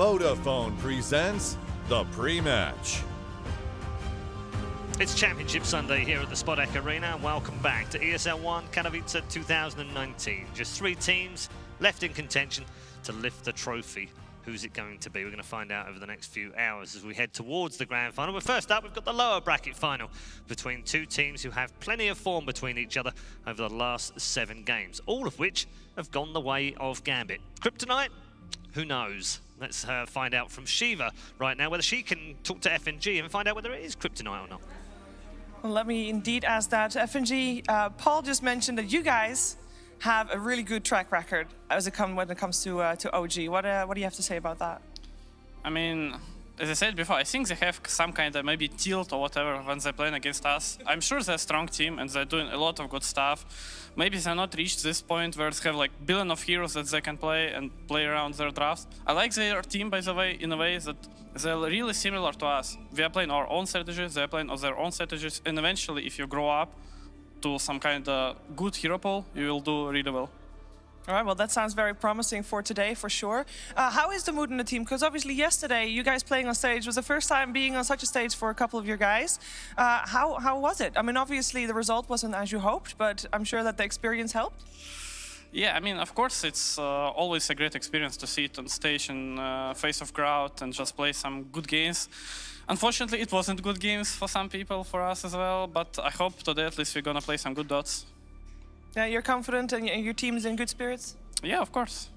Vodafone presents the pre-match. It's Championship Sunday here at the Spodek Arena. Welcome back to ESL 1 Katowice 2019. Just 3 teams left in contention to lift the trophy. Who's it going to be? We're going to find out over the next few hours as we head towards the grand final. But first up, we've got the lower bracket final between 2 teams who have plenty of form between each other over the last 7 games, all of which have gone the way of Gambit. Kryptonite? Who knows? Let's find out from Shiva right now whether she can talk to FNG and find out whether it is Kryptonite or not. Well, let me indeed ask that. FNG, Paul just mentioned that you guys have a really good track record when it comes to OG. What do you have to say about that? I mean, as I said before, I think they have some kind of maybe tilt or whatever when they're playing against us. I'm sure they're a strong team and they're doing a lot of good stuff. Maybe they're not reached this point where they have like billion of heroes that they can play and play around their drafts. I like their team, by the way, in a way that they're really similar to us. We are playing our own strategies, they're playing their own strategies, and eventually, if you grow up to some kind of good hero pool, you will do really well. All right, well, that sounds very promising for today, for sure. How is the mood in the team? Because obviously yesterday, you guys playing on stage was the first time being on such a stage for a couple of your guys. How was it? I mean, obviously the result wasn't as you hoped, but I'm sure that the experience helped. Yeah, I mean, of course, it's always a great experience to sit on stage in face of crowd and just play some good games. Unfortunately, it wasn't good games for some people, for us as well, but I hope today at least we're gonna play some good dots. Yeah, you're confident and your team is in good spirits? Yeah, of course.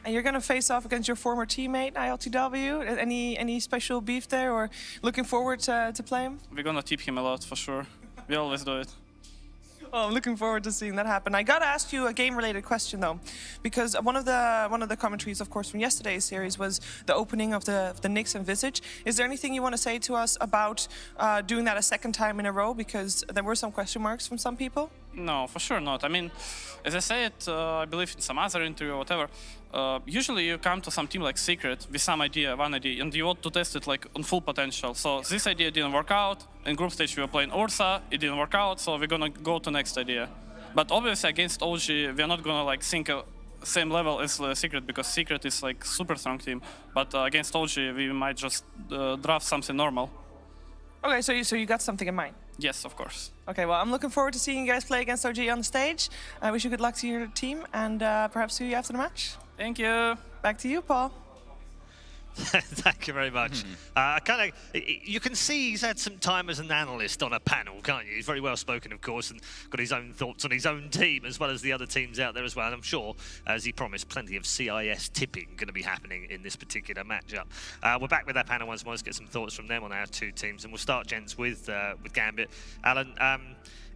And you're gonna face off against your former teammate, ILTW. Any special beef there, or looking forward to play him? We're gonna tip him a lot, for sure. We always do it. Well, I'm looking forward to seeing that happen. I gotta ask you a game-related question though, because one of the commentaries, of course, from yesterday's series was the opening of the Nyx and Visage. Is there anything you want to say to us about doing that a second time in a row? Because there were some question marks from some people. No, for sure not. I mean, as I said, I believe in some other interview or whatever, usually you come to some team like Secret with some idea, one idea, and you want to test it like on full potential. So this idea didn't work out. In group stage we were playing Ursa, it didn't work out, so we're gonna go to next idea. But obviously against OG, we're not gonna like think same level as Secret, because Secret is like super strong team. But against OG, we might just draft something normal. Okay, so you got something in mind? Yes, of course. Okay, well, I'm looking forward to seeing you guys play against OG on the stage. I wish you good luck to your team, and perhaps see you after the match. Thank you. Back to you, Paul. Thank you very much. You can see he's had some time as an analyst on a panel, can't you? He's very well spoken, of course, and got his own thoughts on his own team as well as the other teams out there as well. And I'm sure, as he promised, plenty of CIS tipping going to be happening in this particular matchup. We're back with our panel once more. Let's get some thoughts from them on our 2 teams, and we'll start, gents, with Gambit. Alan,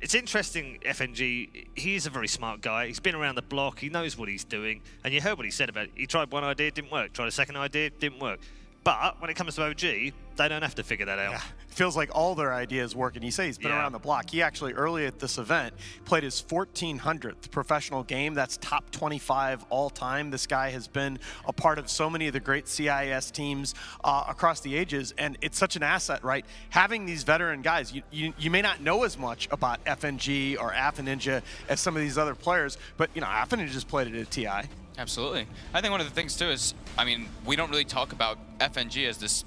it's interesting, FNG, he's a very smart guy. He's been around the block, he knows what he's doing, and you heard what he said about it. He tried one idea, didn't work. Tried a second idea, didn't work. But when it comes to OG, they don't have to figure that out. Yeah. Feels like all their ideas work, and you say he's been around the block. He actually, early at this event, played his 1400th professional game. That's top 25 all time. This guy has been a part of so many of the great CIS teams across the ages, and it's such an asset, right? Having these veteran guys, you may not know as much about FNG or Alpha Ninja as some of these other players, but you know, Alpha Ninja just played it at TI. Absolutely. I think one of the things too is, I mean, we don't really talk about FNG as this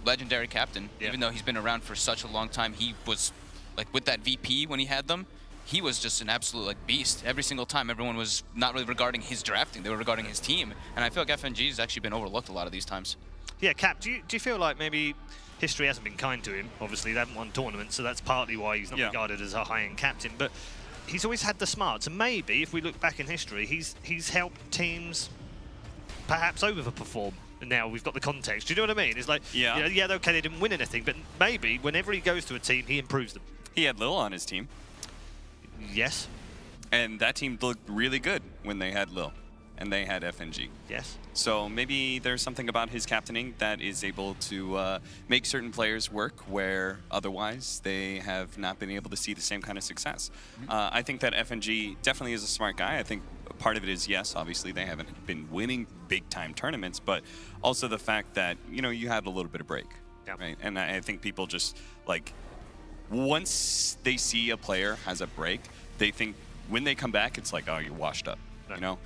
legendary captain, even though he's been around for such a long time. He was, like, with that VP when he had them, he was just an absolute, like, beast. Every single time, everyone was not really regarding his drafting, they were regarding his team. And I feel like FNG has actually been overlooked a lot of these times. Yeah, Cap, do you feel like maybe history hasn't been kind to him? Obviously, they haven't won tournaments, so that's partly why he's not regarded as a high-end captain. But he's always had the smarts, and maybe if we look back in history, he's helped teams perhaps overperform. Now we've got the context. Do you know what I mean? It's like, okay, they didn't win anything, but maybe whenever he goes to a team, he improves them. He had Lil on his team. Yes. And that team looked really good when they had Lil, and they had FNG. Yes. So maybe there's something about his captaining that is able to make certain players work where otherwise they have not been able to see the same kind of success. I think that FNG definitely is a smart guy. I think part of it is, yes, obviously they haven't been winning big-time tournaments, but also the fact that, you know, you had a little bit of break, right? And I think people just, like, once they see a player has a break, they think when they come back, it's like, oh, you're washed up. You know,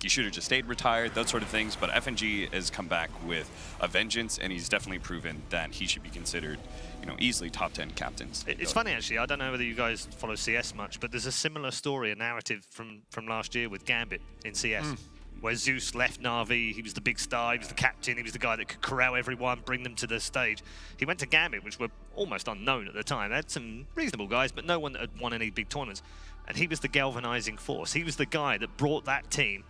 you should have just stayed retired, those sort of things. But FNG has come back with a vengeance, and he's definitely proven that he should be considered, you know, easily top 10 captains. It's funny actually. I don't know whether you guys follow CS much, but there's a similar story, a narrative from last year with Gambit in CS. Where Zeus left Na'Vi, he was the big star, he was the captain, he was the guy that could corral everyone, bring them to the stage. He went to Gambit, which were almost unknown at the time. They had some reasonable guys, but no one that had won any big tournaments. And he was the galvanizing force. He was the guy that brought that team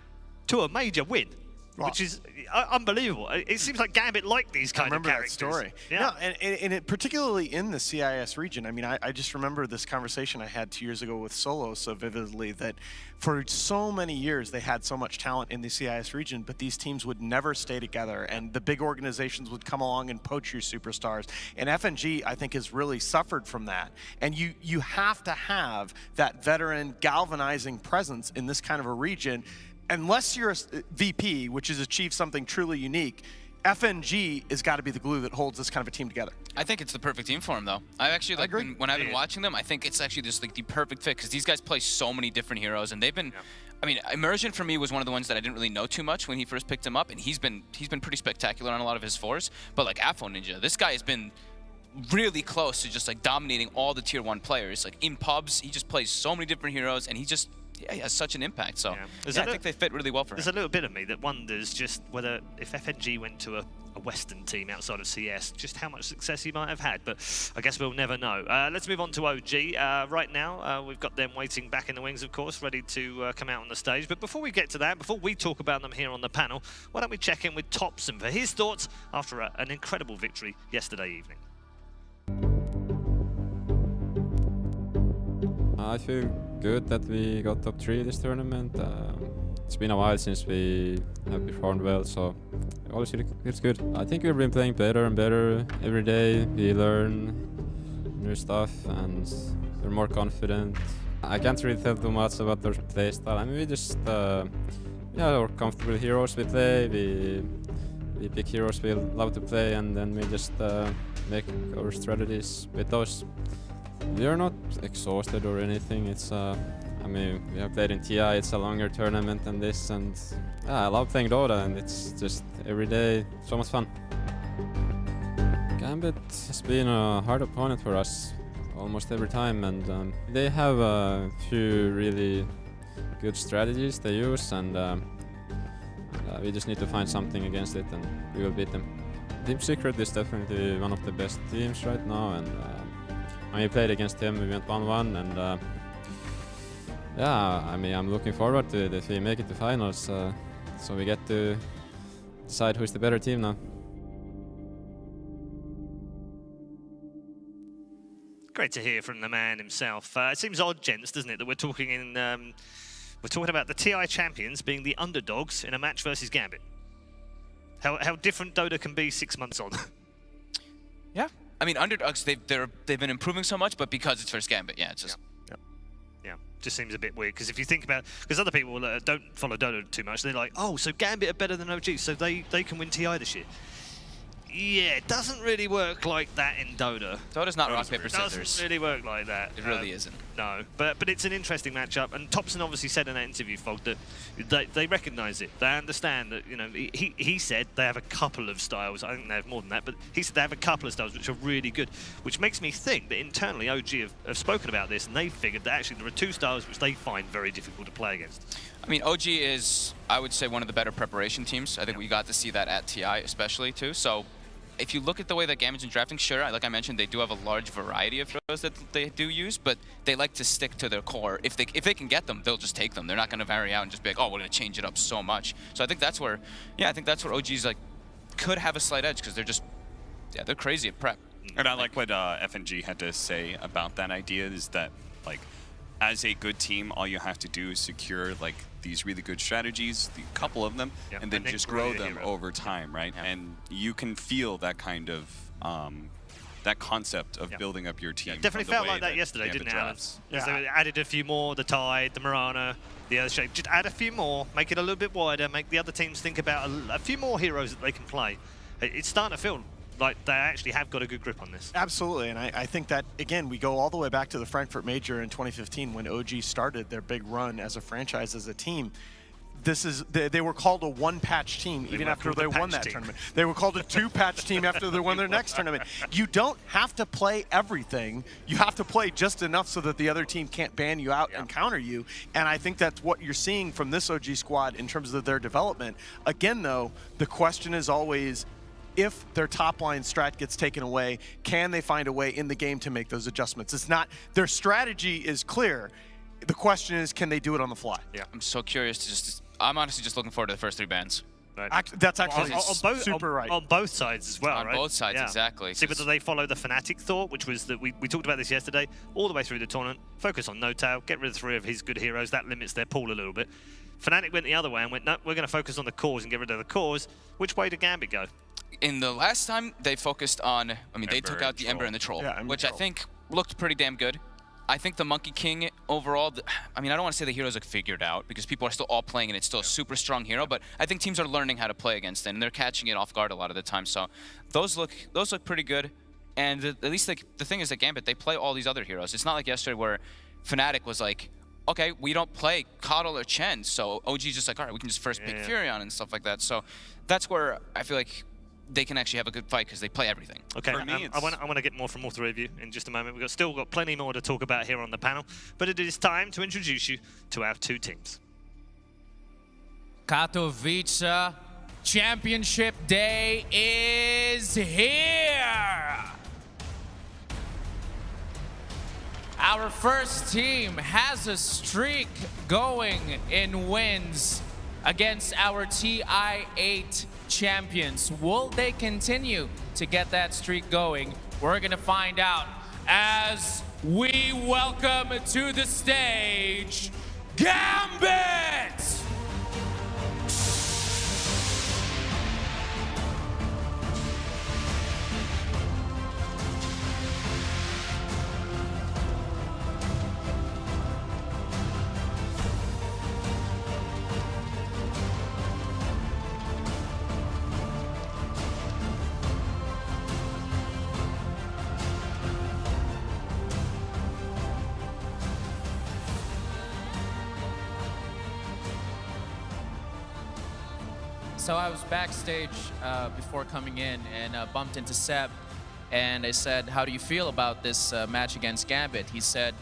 to a major win, which is unbelievable. It seems like Gambit liked these kind of characters. I remember that story. Yeah. No, and it, particularly in the CIS region. I mean, I just remember this conversation I had 2 years ago with Solo so vividly, that for so many years they had so much talent in the CIS region, but these teams would never stay together, and the big organizations would come along and poach your superstars. And FNG, I think, has really suffered from that. And you have to have that veteran galvanizing presence in this kind of a region. Unless you're a VP, which has achieved something truly unique, FNG has got to be the glue that holds this kind of a team together. I think it's the perfect team for him, though. I actually like when I've been watching them. I think it's actually just like the perfect fit because these guys play so many different heroes, and they've been. Yeah. I mean, Immersion for me was one of the ones that I didn't really know too much when he first picked him up, and he's been pretty spectacular on a lot of his fours. But like Afro Ninja, this guy has been really close to just like dominating all the tier 1 players. Like in pubs, he just plays so many different heroes, and he has such an impact. So I think they fit really well for him. There's a little bit of me that wonders just whether if FNG went to a Western team outside of CS, just how much success he might have had. But I guess we'll never know. Let's move on to OG. Right now, we've got them waiting back in the wings, of course, ready to come out on the stage. But before we get to that, before we talk about them here on the panel, why don't we check in with Topson for his thoughts after an incredible victory yesterday evening. I feel good that we got top 3 this tournament. It's been a while since we have performed well, so always feels good. I think we've been playing better and better every day. We learn new stuff and we're more confident. I can't really tell too much about our playstyle. I mean, we just we're comfortable heroes we play. We pick heroes we love to play, and then we just make our strategies with those. We are not exhausted or anything. It's I mean, we have played in TI, it's a longer tournament than this, and I love playing Dota, and it's just every day so much fun. Gambit has been a hard opponent for us almost every time, and they have a few really good strategies they use, and we just need to find something against it, and we will beat them. Team Secret is definitely one of the best teams right now, and when we played against him, we went 1-1, and I mean, I'm looking forward to it if we make it to finals, so we get to decide who's the better team now. Great to hear from the man himself. It seems odd, gents, doesn't it, that we're talking about the TI champions being the underdogs in a match versus Gambit. How different Dota can be 6 months on. Yeah, I mean, underdogs, they've been improving so much, but because it's first Gambit, it's just. Yeah, just seems a bit weird, because if you think about, because other people don't follow Dota too much, they're like, oh, so Gambit are better than OG, so they can win TI this year. Yeah, it doesn't really work like that in Dota. Dota's not rock, paper, scissors. It doesn't really work like that. It really isn't. No, but it's an interesting matchup, and Topson obviously said in that interview, Fog, that they recognise it. They understand that, you know, he said they have a couple of styles. I think they have more than that, but he said they have a couple of styles which are really good, which makes me think that internally OG have spoken about this, and they figured that actually there are 2 styles which they find very difficult to play against. I mean, OG is, I would say, one of the better preparation teams. I think we got to see that at TI especially, too. So if you look at the way that Gambit's drafting, sure, like I mentioned, they do have a large variety of heroes that they do use, but they like to stick to their core. If they can get them, they'll just take them. They're not going to vary out and just be like, oh, we're going to change it up so much. So I think that's where, OG's like could have a slight edge, because they're just, they're crazy at prep. And I like what FNG had to say about that idea, is that, like, as a good team, all you have to do is secure like these really good strategies, a couple of them, and then just grow them over time, right? Yeah. And you can feel that kind of that concept of building up your team. Definitely felt like that yesterday, didn't it, Alan? They added a few more, the Tide, the Mirana, the Earthshake. Just add a few more, make it a little bit wider, make the other teams think about a few more heroes that they can play. It's starting to feel like they actually have got a good grip on this. Absolutely, and I think that, again, we go all the way back to the Frankfurt Major in 2015 when OG started their big run as a franchise, as a team. they were called a one-patch team even after they won that tournament. They were called a two-patch team after they won their next tournament. You don't have to play everything. You have to play just enough so that the other team can't ban you out and counter you. And I think that's what you're seeing from this OG squad in terms of their development. Again, though, the question is always, if their top line strat gets taken away, can they find a way in the game to make those adjustments? It's not, their strategy is clear. The question is, can they do it on the fly? Yeah, I'm so curious to I'm honestly just looking forward to the first 3 bans. Right. That's actually right. On both sides as well, on right? both sides, exactly. See whether they follow the Fnatic thought, which was that we talked about this yesterday, all the way through the tournament, focus on No-Tail, get rid of 3 of his good heroes, that limits their pool a little bit. Fnatic went the other way and went, no, we're going to focus on the cores and get rid of the cores. Which way did Gambit go? In the last time, they focused on, they took out the Ember and the Troll, which I think looked pretty damn good. I think the Monkey King overall, I don't want to say the heroes are figured out because people are still all playing and it's still a super strong hero, but I think teams are learning how to play against it and they're catching it off guard a lot of the time. So those look pretty good. And at least the thing is that Gambit, they play all these other heroes. It's not like yesterday where Fnatic was like, okay, we don't play Coddle or Chen, so OG's just like, all right, we can just first pick Furion and stuff like that. So that's where I feel like they can actually have a good fight because they play everything. Okay, I want to get more from all 3 of you in just a moment. We've still got plenty more to talk about here on the panel, but it is time to introduce you to our 2 teams. Katowice Championship Day is here! Our first team has a streak going in wins against our TI8 champions. Will they continue to get that streak going? We're gonna find out as we welcome to the stage, Gambit! So I was backstage before coming in and bumped into Seb, and I said, how do you feel about this match against Gambit? He said,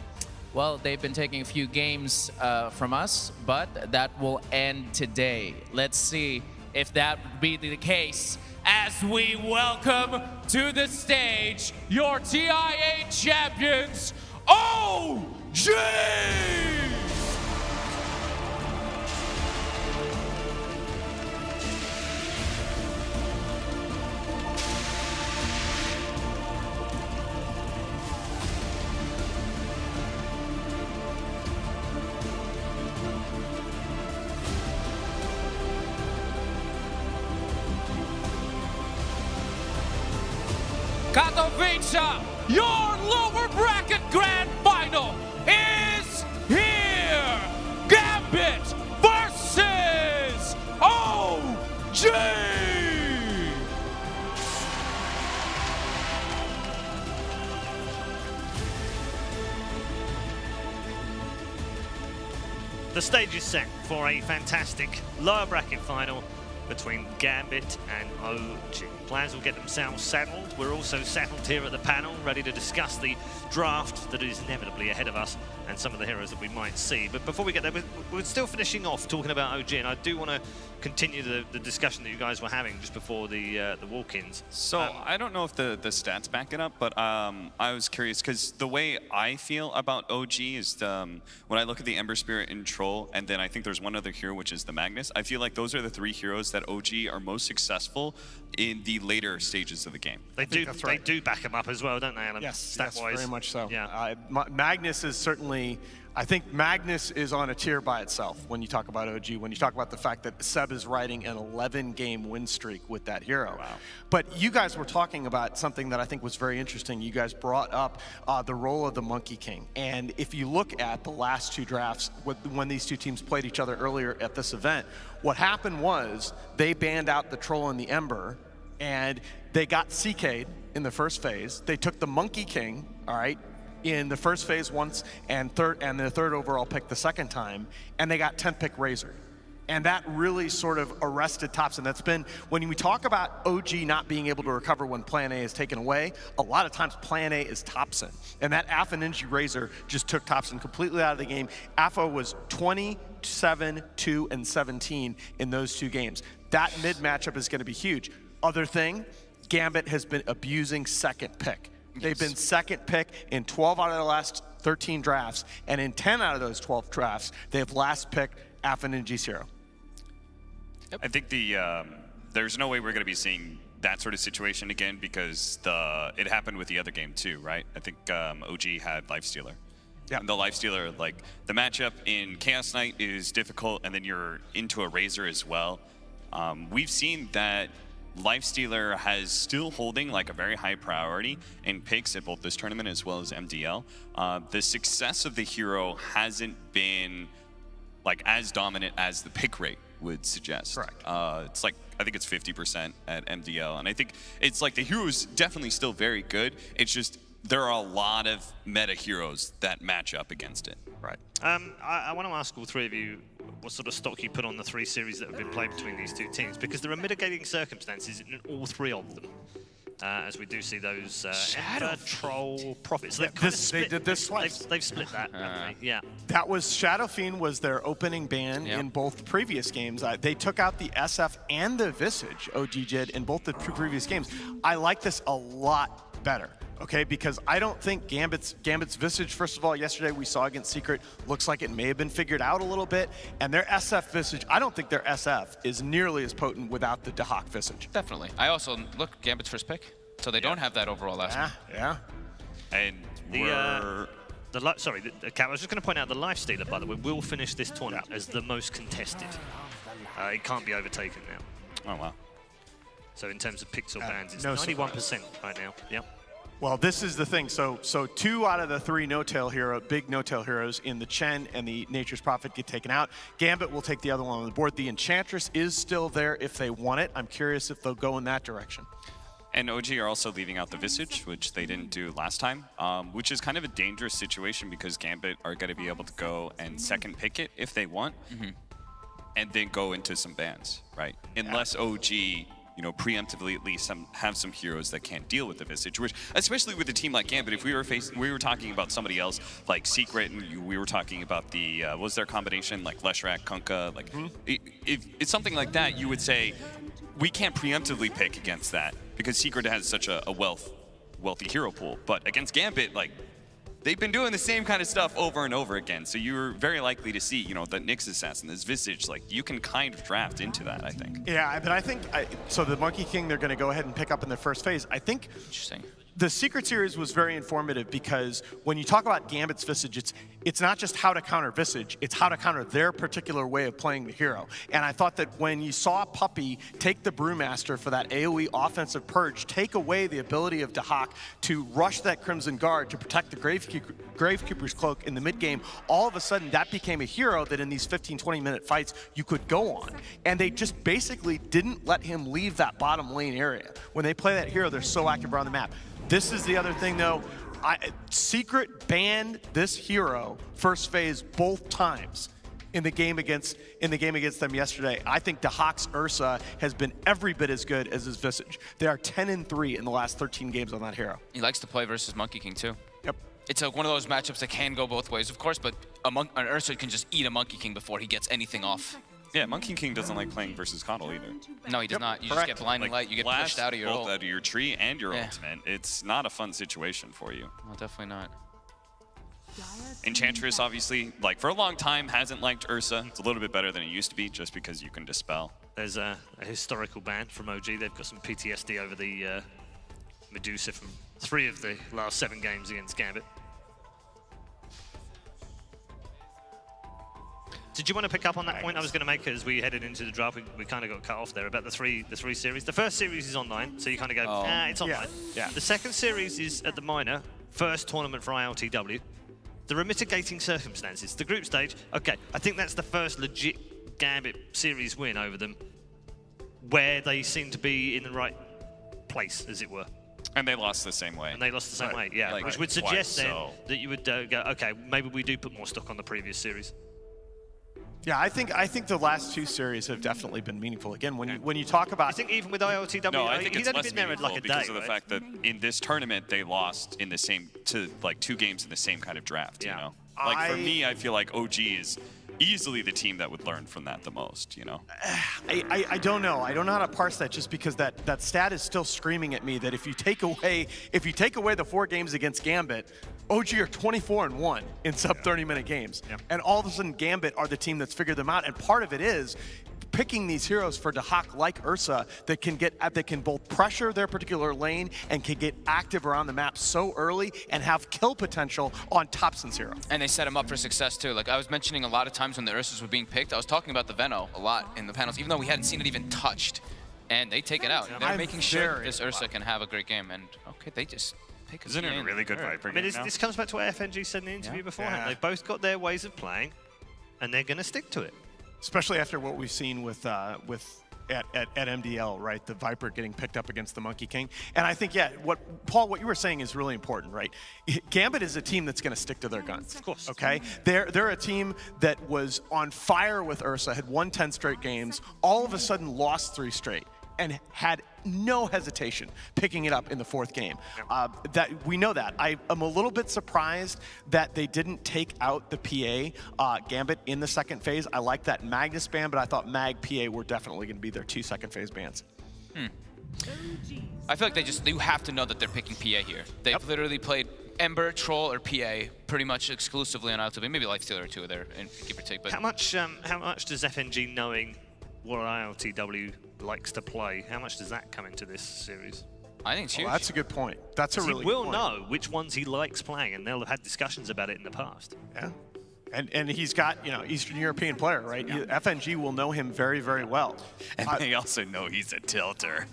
well, they've been taking a few games from us, but that will end today. Let's see if that would be the case as we welcome to the stage your TI8 champions, OG! Katowice, your lower bracket grand final is here! Gambit versus OG! The stage is set for a fantastic lower bracket final between Gambit and OG. Players will get themselves settled. We're also settled here at the panel, ready to discuss the draft that is inevitably ahead of us and some of the heroes that we might see. But before we get there, we're still finishing off talking about OG, and I do want to continue the discussion that you guys were having just before the walk-ins. So I don't know if the stats back it up, but I was curious because the way I feel about OG is when I look at the Ember Spirit and Troll, and then I think there's one other hero, which is the Magnus. I feel like those are the 3 heroes that OG are most successful in the later stages of the game. They do back them up as well, don't they, Alan? Yes, stat-wise. very much so. Yeah. Magnus is certainly, I think Magnus is on a tier by itself when you talk about OG, when you talk about the fact that Seb is riding an 11-game win streak with that hero. Wow. But you guys were talking about something that I think was very interesting. You guys brought up the role of the Monkey King. And if you look at the last 2 drafts, when these 2 teams played each other earlier at this event, what happened was they banned out the Troll and the Ember, and they got CK'd in the first phase. They took the Monkey King, all right, in the first phase once, and the third overall pick the second time, and they got 10th pick Razor. And that really sort of arrested Topson. That's been, when we talk about OG not being able to recover when Plan A is taken away, a lot of times Plan A is Topson. And that Alpha Ninja Razor just took Topson completely out of the game. Alpha was 27, 2, and 17 in those 2 games. That mid matchup is going to be huge. Other thing, Gambit has been abusing second pick. They've been second pick in 12 out of the last 13 drafts, and in 10 out of those 12 drafts, they have last picked Alpha Ninja Zero. I think there's no way we're going to be seeing that sort of situation again because it happened with the other game too, right? I think OG had Lifestealer. Yeah. And the Lifestealer, like the matchup in Chaos Knight is difficult, and then you're into a Razor as well. We've seen that Lifestealer has still holding like a very high priority in picks at both this tournament as well as MDL. The success of the hero hasn't been like as dominant as the pick rate would suggest. Correct. It's like, I think it's 50% at MDL. And I think it's like the hero's definitely still very good. It's just, there are a lot of meta heroes that match up against it. Right. I want to ask all 3 of you what sort of stock you put on the 3 series that have been played between these 2 teams, because there are mitigating circumstances in all 3 of them. As we do see those Emperor, Troll, Prophets. Yeah, they did this twice. They've split that, haven't they? Yeah. That was Shadow Fiend was their opening ban in both previous games. They took out the SF and the Visage, OG did, in both the 2 previous games. I like this a lot better, okay? Because I don't think Gambit's Visage, first of all, yesterday we saw against Secret, looks like it may have been figured out a little bit. And their SF Visage, I don't think their SF is nearly as potent without the Dahak Visage. Definitely. I also, look, Gambit's first pick. So they don't have that overall last one. Yeah. And I was just going to point out the Lifestealer, by the way, will finish this tournament as the most contested. It can't be overtaken now. Oh, wow. So in terms of pixel bans, it's no 91% right now. Yep. Well, this is the thing. So 2 out of the 3 no-tail big no-tail heroes in the Chen and the Nature's Prophet get taken out. Gambit will take the other one on the board. The Enchantress is still there if they want it. I'm curious if they'll go in that direction. And OG are also leaving out the Visage, which they didn't do last time, which is kind of a dangerous situation because Gambit are going to be able to go and second pick it if they want, and then go into some bans, right? Unless OG, preemptively at least have some heroes that can't deal with the Visage, which, especially with a team like Gambit, if we were talking about somebody else like Secret, and we were talking about the what was their combination, like Leshrac, Kunkka, like if it's something like that, you would say we can't preemptively pick against that because Secret has such a wealthy hero pool. But against Gambit, like, they've been doing the same kind of stuff over and over again. So you're very likely to see, the Nyx Assassin, this Visage, like, you can kind of draft into that, I think. Yeah, but I think, so the Monkey King they're going to go ahead and pick up in the first phase. I think Interesting. The Secret Series was very informative because when you talk about Gambit's Visage, it's not just how to counter Visage, it's how to counter their particular way of playing the hero. And I thought that when you saw Puppey take the Brewmaster for that AoE offensive purge, take away the ability of Dahak to rush that Crimson Guard to protect the Gravekeeper's Cloak in the mid-game, all of a sudden that became a hero that in these 15-20 minute fights you could go on. And they just basically didn't let him leave that bottom lane area. When they play that hero, they're so active around the map. This is the other thing, though. Secret banned this hero first phase both times in the game against them yesterday. I think Dahak's Ursa has been every bit as good as his Visage. They are 10-3 in the last 13 games on that hero. He likes to play versus Monkey King too. Yep. It's one of those matchups that can go both ways, of course, but an Ursa can just eat a Monkey King before he gets anything off. Yeah, Monkey King doesn't like playing versus Coddle either. No, he does not. You just get blinding light. You get pushed out of your ult. Out of your tree and your ultimate. It's not a fun situation for you. No, definitely not. Enchantress, obviously, like for a long time, hasn't liked Ursa. It's a little bit better than it used to be, just because you can dispel. There's a historical ban from OG. They've got some PTSD over the Medusa from 3 of the last 7 games against Gambit. Did you want to pick up on that point I was going to make as we headed into the draft? We kind of got cut off there about the three series. The first series is online, so you kind of go, it's online. Yeah. The second series is at the minor, first tournament for ILTW. There are mitigating circumstances. The group stage, okay, I think that's the first legit Gambit series win over them, where they seem to be in the right place, as it were. And they lost the same way. And they lost the same way, yeah. Which would suggest then that you would go, okay, maybe we do put more stock on the previous series. Yeah, I think the last 2 series have definitely been meaningful. Again, when you talk about, I think even with ILTW, No, I think he's it's only less been there meaningful like a because day, of the right? fact that in this tournament they lost in the same to like 2 games in the same kind of draft. Yeah. You know, like for me, I feel like OG is easily the team that would learn from that the most. You know, I don't know. I don't know how to parse that just because that stat is still screaming at me that if you take away the 4 games against Gambit, OG are 24-1 in sub 30-minute games. Yeah. And all of a sudden Gambit are the team that's figured them out. And part of it is picking these heroes for Dahak like Ursa that can both pressure their particular lane and can get active around the map so early and have kill potential on Thompson's hero. And they set him up for success too. Like I was mentioning a lot of times when the Ursas were being picked, I was talking about the Veno a lot in the panels, even though we hadn't seen it even touched. And they take it out. They're I'm making sure very this Ursa can have a great game. And okay, they just pick isn't it a really good Viper I mean, game now? this comes back to what FNG said in the interview beforehand. Yeah. They've both got their ways of playing, and they're going to stick to it. Especially after what we've seen with at MDL, right? The Viper getting picked up against the Monkey King. And I think, Paul, what you were saying is really important, right? Gambit is a team that's going to stick to their guns. Of course. Okay? They're a team that was on fire with Ursa, had won 10 straight games, all of a sudden lost 3 straight, and had no hesitation picking it up in the 4th game. That we know that. I am a little bit surprised that they didn't take out the PA Gambit in the 2nd phase. I like that Magnus ban, but I thought Mag PA were definitely going to be their 2 2nd phase bans. I feel like you have to know that they're picking PA here. They've literally played Ember, Troll, or PA pretty much exclusively on ILTW. Maybe Lifestealer or 2 there, and give or take. But How much does FNG knowing what ILTW likes to play, how much does that come into this series? I think it's huge. Well, that's a good point. That's a really good point. He will know which ones he likes playing, and they'll have had discussions about it in the past. Yeah. And he's got, Eastern European player, right? FNG will know him very, very well. And they also know he's a tilter.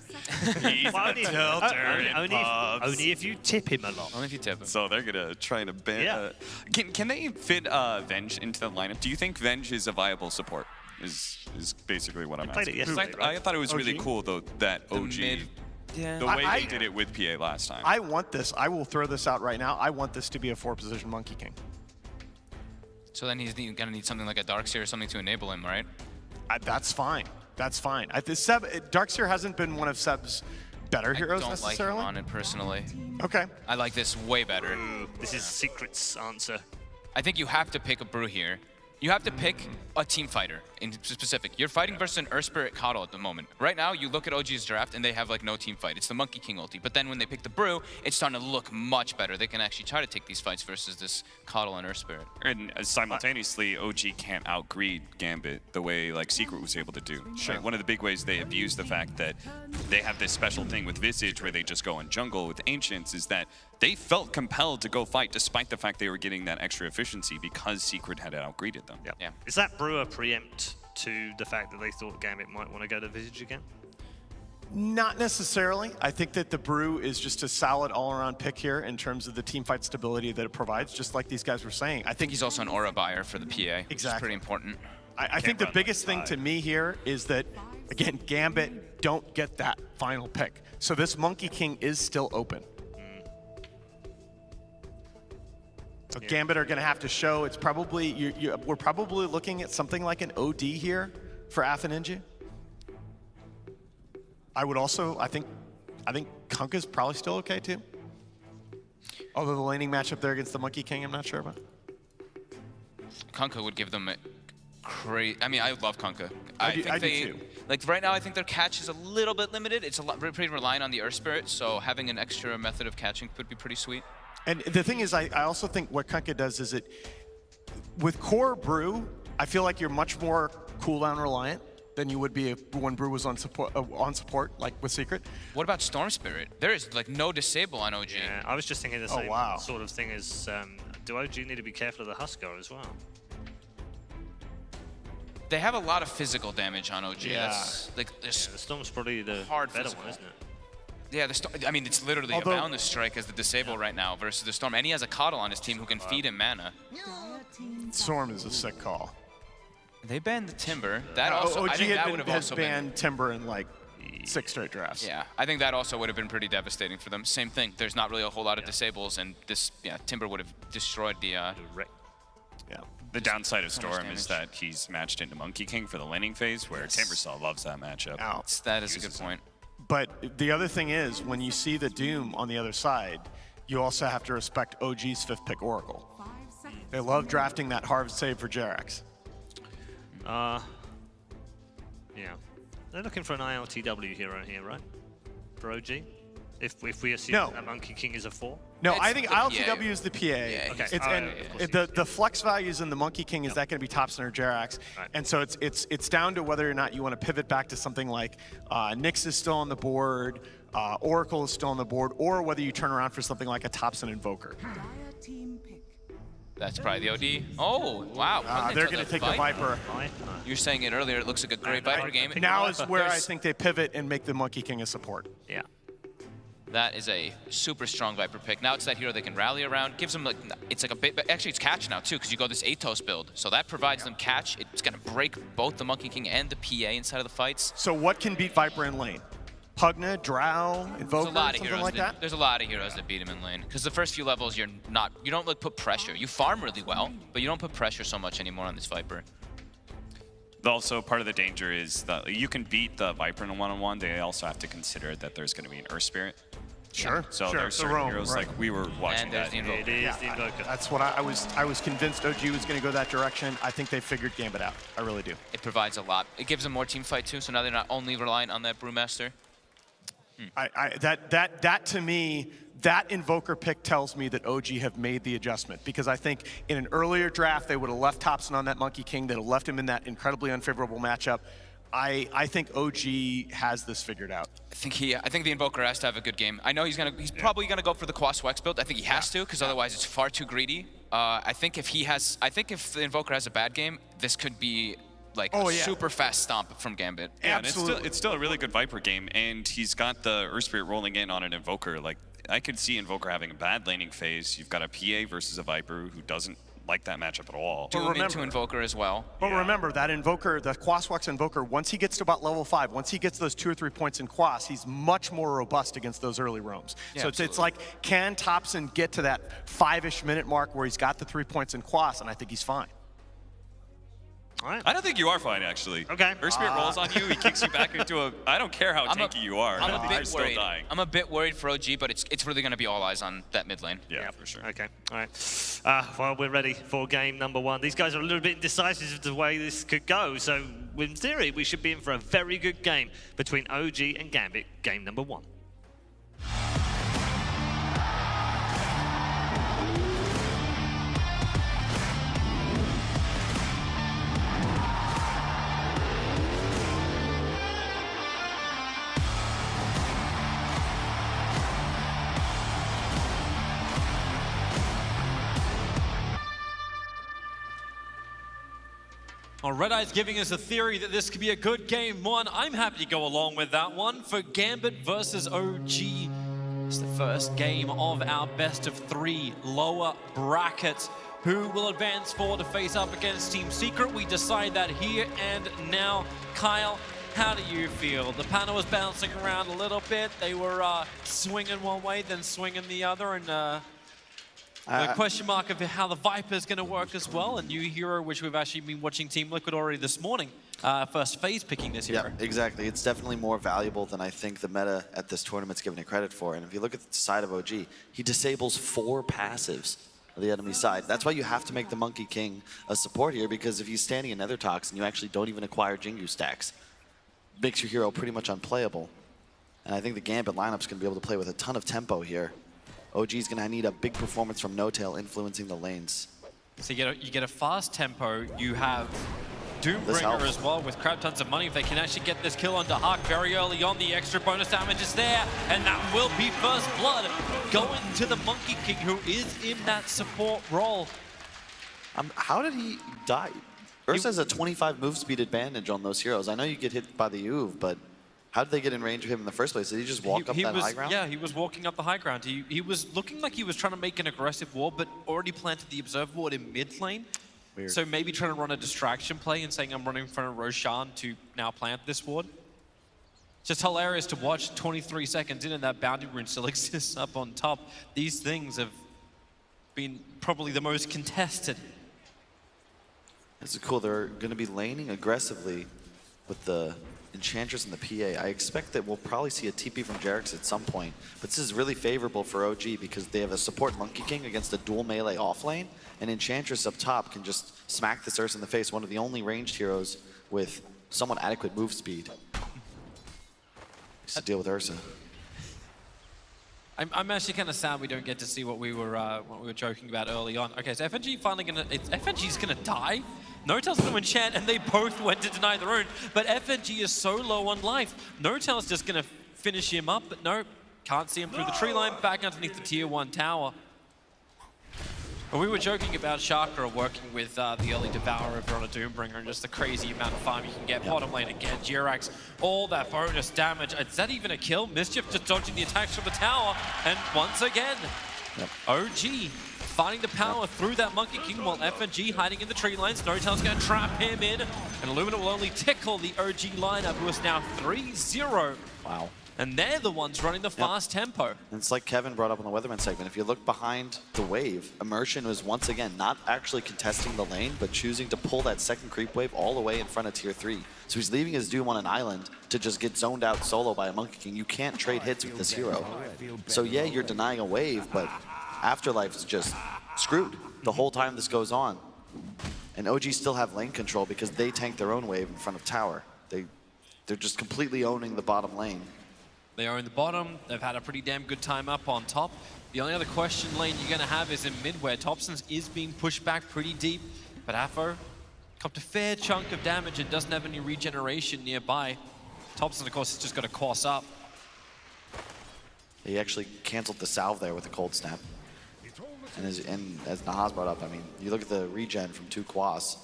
He's Well, a tilter. only if you tip him a lot. Only if you tip him. So they're gonna try to ban. Yeah. Can they fit Venge into the lineup? Do you think Venge is a viable support? Is basically what I'm played asking. it yesterday, I thought it was really OG? cool though that OG, the way they did it with PA last time. I want this. I will throw this out right now. I want this to be a 4-position Monkey King. So then he's going to need something like a Darkseer or something to enable him, right? That's fine. That's fine. Darkseer hasn't been one of Seb's better heroes I don't like necessarily. him on it personally. Okay. I like this way better. This is Secret's answer. I think you have to pick a Brew here. You have to pick a team fighter in specific. You're fighting versus an Earthspirit Coddle at the moment. Right now, you look at OG's draft and they have like no team fight. It's the Monkey King ulti. But then when they pick the Brew, it's starting to look much better. They can actually try to take these fights versus this Coddle and Earthspirit. And simultaneously, OG can't outgreed Gambit the way like Secret was able to do. Sure. Like, one of the big ways they abuse the fact that they have this special thing with Visage where they just go in jungle with Ancients is that they felt compelled to go fight despite the fact they were getting that extra efficiency because Secret had outgreeded them. Yep. Yeah. Is that Brewer preempt to the fact that they thought Gambit might want to go to Visage again? Not necessarily. I think that the Brew is just a solid all-around pick here in terms of the team fight stability that it provides, just like these guys were saying. I think he's also an aura buyer for the PA, which is Exactly. pretty important. I think the biggest thing to me here is that, again, Gambit don't get that final pick. So this Monkey King is still open. So Gambit are going to have to show. It's probably we're probably looking at something like an OD here for Atheninja. I would also, I think Kunkka's probably still okay too. Although the laning matchup there against the Monkey King, I'm not sure about. Kunkka would give them a crazy. I mean, I love Kunkka. I do too. Like right now, I think their catch is a little bit limited. It's pretty reliant on the Earth Spirit, so having an extra method of catching would be pretty sweet. And the thing is, I also think what Kunkka does is with core Brew, I feel like you're much more cooldown reliant than you would be when Brew was on support, like with Secret. What about Storm Spirit? There is like no disable on OG. Yeah, I was just thinking the same sort of thing as, do OG need to be careful of the Huskar as well? They have a lot of physical damage on OG. Yeah. That's, like, The Storm's probably the Hard better physical. one, isn't it? Yeah, I mean, it's literally Although- a Boundless Strike as the disable right now versus the Storm. And he has a Coddle on his team who can feed him mana. Storm is a sick call. They banned the Timber. That also, I think that would have has also been... banned Timber in like 6 straight drafts. Yeah, I think that also would have been pretty devastating for them. Same thing. There's not really a whole lot of disables, and this, Timber would have destroyed the Yeah. The downside of so much Storm is that he's matched into Monkey King for the laning phase, where Timbersaw loves that matchup. Ow. That is a good point. But the other thing is, when you see the Doom on the other side, you also have to respect OG's 5th pick Oracle. They love drafting that hard save for Jerax. Yeah. They're looking for an ILTW hero here, right? For OG? If we assume that Monkey King is a 4? No, It's I think the ILTW PA. is the PA. Yeah, Okay. It's, the flex values in the Monkey King, is that going to be Topson or Jerax? Right. And so it's down to whether or not you want to pivot back to something like Nyx is still on the board, Oracle is still on the board, or whether you turn around for something like a Topson Invoker. That's probably the OD. Oh, wow. They're going to take the Viper. You were saying it earlier, it looks like a great Viper game. Now is where I think they pivot and make the Monkey King a support. Yeah. That is a super strong Viper pick. Now it's that hero they can rally around. Gives them, like, it's like a bit, actually it's catch now too, because you go this Atos build. So that provides them catch. It's going to break both the Monkey King and the PA inside of the fights. So what can beat Viper in lane? Pugna, Drow, Invoker, something like that? There's a lot of heroes that beat him in lane. Because the first few levels, you don't like put pressure. You farm really well, but you don't put pressure so much anymore on this Viper. Also, part of the danger is that you can beat the Viper in a one-on-one. They also have to consider that there's going to be an Earth Spirit. Sure. So there's certain heroes, like we were watching And there's that. the Invoker. It is the Invoker. That's what I was convinced OG was going to go that direction. I think they figured Gambit out. I really do. It provides a lot. It gives them more team fight too, so now they're not only reliant on that Brewmaster. That to me, that Invoker pick tells me that OG have made the adjustment, because I think in an earlier draft they would have left Topson on that Monkey King. They'd have left him in that incredibly unfavorable matchup. I think OG has this figured out. I think the Invoker has to have a good game. I know he's probably gonna go for the Katowice build. I think he has to, because otherwise it's far too greedy. I think if the Invoker has a bad game, this could be like a super fast stomp from Gambit. Yeah, and it's still a really good Viper game, and he's got the Earth Spirit rolling in on an Invoker. Like, I could see Invoker having a bad laning phase. You've got a PA versus a Viper who doesn't like that matchup at all. Doom into Invoker as well. But remember, that Invoker, the Katowice Invoker, once he gets to about level 5, once he gets those 2 or 3 points in Quas, he's much more robust against those early roams. Yeah, so it's like, can Topson get to that 5-ish minute mark where he's got the 3 points in Quas, and I think he's fine. All right. I don't think you are fine, actually. Okay. Earth Spirit rolls on you, he kicks you back into a... I don't care how tanky you are. I'm still dying. I'm a bit worried for OG, but it's really going to be all eyes on that mid lane. Yeah, for sure. Okay, all right. Well, we're ready for game number 1. These guys are a little bit indecisive as to the way this could go, so in theory, we should be in for a very good game between OG and Gambit, game number 1. Well, Red Eye's giving us a theory that this could be a good game 1. I'm happy to go along with that one. For Gambit versus OG, it's the first game of our best of 3 lower bracket. Who will advance forward to face up against Team Secret? We decide that here and now. Kyle, how do you feel? The panel was bouncing around a little bit. They were swinging one way, then swinging the other, and the question mark of how the Viper is going to work as well. A new hero, which we've actually been watching Team Liquid already this morning. First phase picking this hero. Yeah, exactly. It's definitely more valuable than I think the meta at this tournament's giving it credit for. And if you look at the side of OG, he disables 4 passives of the enemy side. That's why you have to make the Monkey King a support here, because if he's standing in Nether Toxin, you actually don't even acquire Jingu stacks. Makes your hero pretty much unplayable. And I think the Gambit lineup's going to be able to play with a ton of tempo here. OG's going to need a big performance from No-Tail influencing the lanes. So you get a fast tempo. You have Doombringer as well with crap tons of money. If they can actually get this kill onto Hawk very early on, the extra bonus damage is there. And that will be first blood going to the Monkey King, who is in that support role. How did he die? Ursa has a 25 move speed advantage on those heroes. I know you get hit by the Uv, but how did they get in range of him in the first place? Did he just walk up that high ground? Yeah, he was walking up the high ground. He was looking like he was trying to make an aggressive ward, but already planted the observe ward in mid lane. Weird. So maybe trying to run a distraction play and saying, I'm running in front of Roshan to now plant this ward. Just hilarious to watch 23 seconds in and that bounty rune still exists up on top. These things have been probably the most contested This is cool. They're going to be laning aggressively with the Enchantress and the PA. I expect that we'll probably see a TP from Jerax at some point, but this is really favorable for OG because they have a support Monkey King against a dual melee off lane, and Enchantress up top can just smack this Ursa in the face, one of the only ranged heroes with somewhat adequate move speed. Just to deal with Ursa. I'm actually kind of sad we don't get to see what we were joking about early on. Okay, so FNG finally gonna, FNG's gonna die. Notel's gonna enchant, and they both went to deny their own. But FNG is so low on life. Notel's just gonna finish him up, but no, can't see him through the tree line, back underneath the tier 1 tower. And we were joking about Chakra working with the early Devourer over on a Doombringer and just the crazy amount of farm you can get. Bottom lane again, Jerax, all that bonus damage. Is that even a kill? Mischief just dodging the attacks from the tower. And once again, OG finding the power through that Monkey King while FNG hiding in the tree lines. Notel's going to trap him in. And Illumina will only tickle the OG lineup, who is now 3-0. Wow. And they're the ones running the fast tempo. And it's like Kevin brought up on the Weatherman segment. If you look behind the wave, Immersion was once again not actually contesting the lane, but choosing to pull that second creep wave all the way in front of tier 3. So he's leaving his Doom on an island to just get zoned out solo by a Monkey King. You can't trade hits with this hero. So yeah, you're denying a wave, but Afterlife's just screwed the whole time this goes on. And OG still have lane control because they tank their own wave in front of tower. They're just completely owning the bottom lane. They are in the bottom. They've had a pretty damn good time up on top. The only other question lane you're going to have is in mid, where Thompson's is being pushed back pretty deep. But Afo copped a fair chunk of damage and doesn't have any regeneration nearby. Thompson, of course, has just got to cross up. He actually canceled the salve there with a cold snap. And as Nahaz brought up, I mean, you look at the regen from 2 Quas,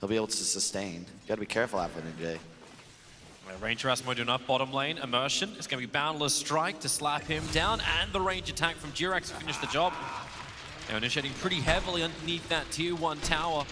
he'll be able to sustain. You got to be careful after Ninja. Ranger Asmo doing up bottom lane. Immersion. It's going to be Boundless Strike to slap him down, and the range attack from Jerax to finish the job. They're initiating pretty heavily underneath that tier 1 tower.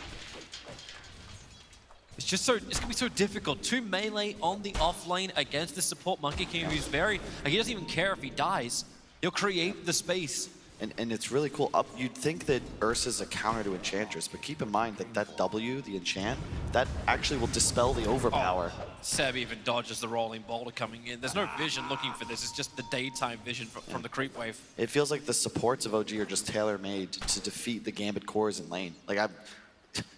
It's just so, it's going to be so difficult. 2 melee on the off lane against the support Monkey King, who's very, like, he doesn't even care if he dies. He'll create the space. And it's really cool. You'd think that Ursa's a counter to Enchantress, but keep in mind that that W, the enchant, that actually will dispel the overpower. Oh, Seb even dodges the rolling boulder coming in. There's no vision looking for this. It's just the daytime vision from the creep wave. It feels like the supports of OG are just tailor-made to defeat the Gambit cores in lane. Like,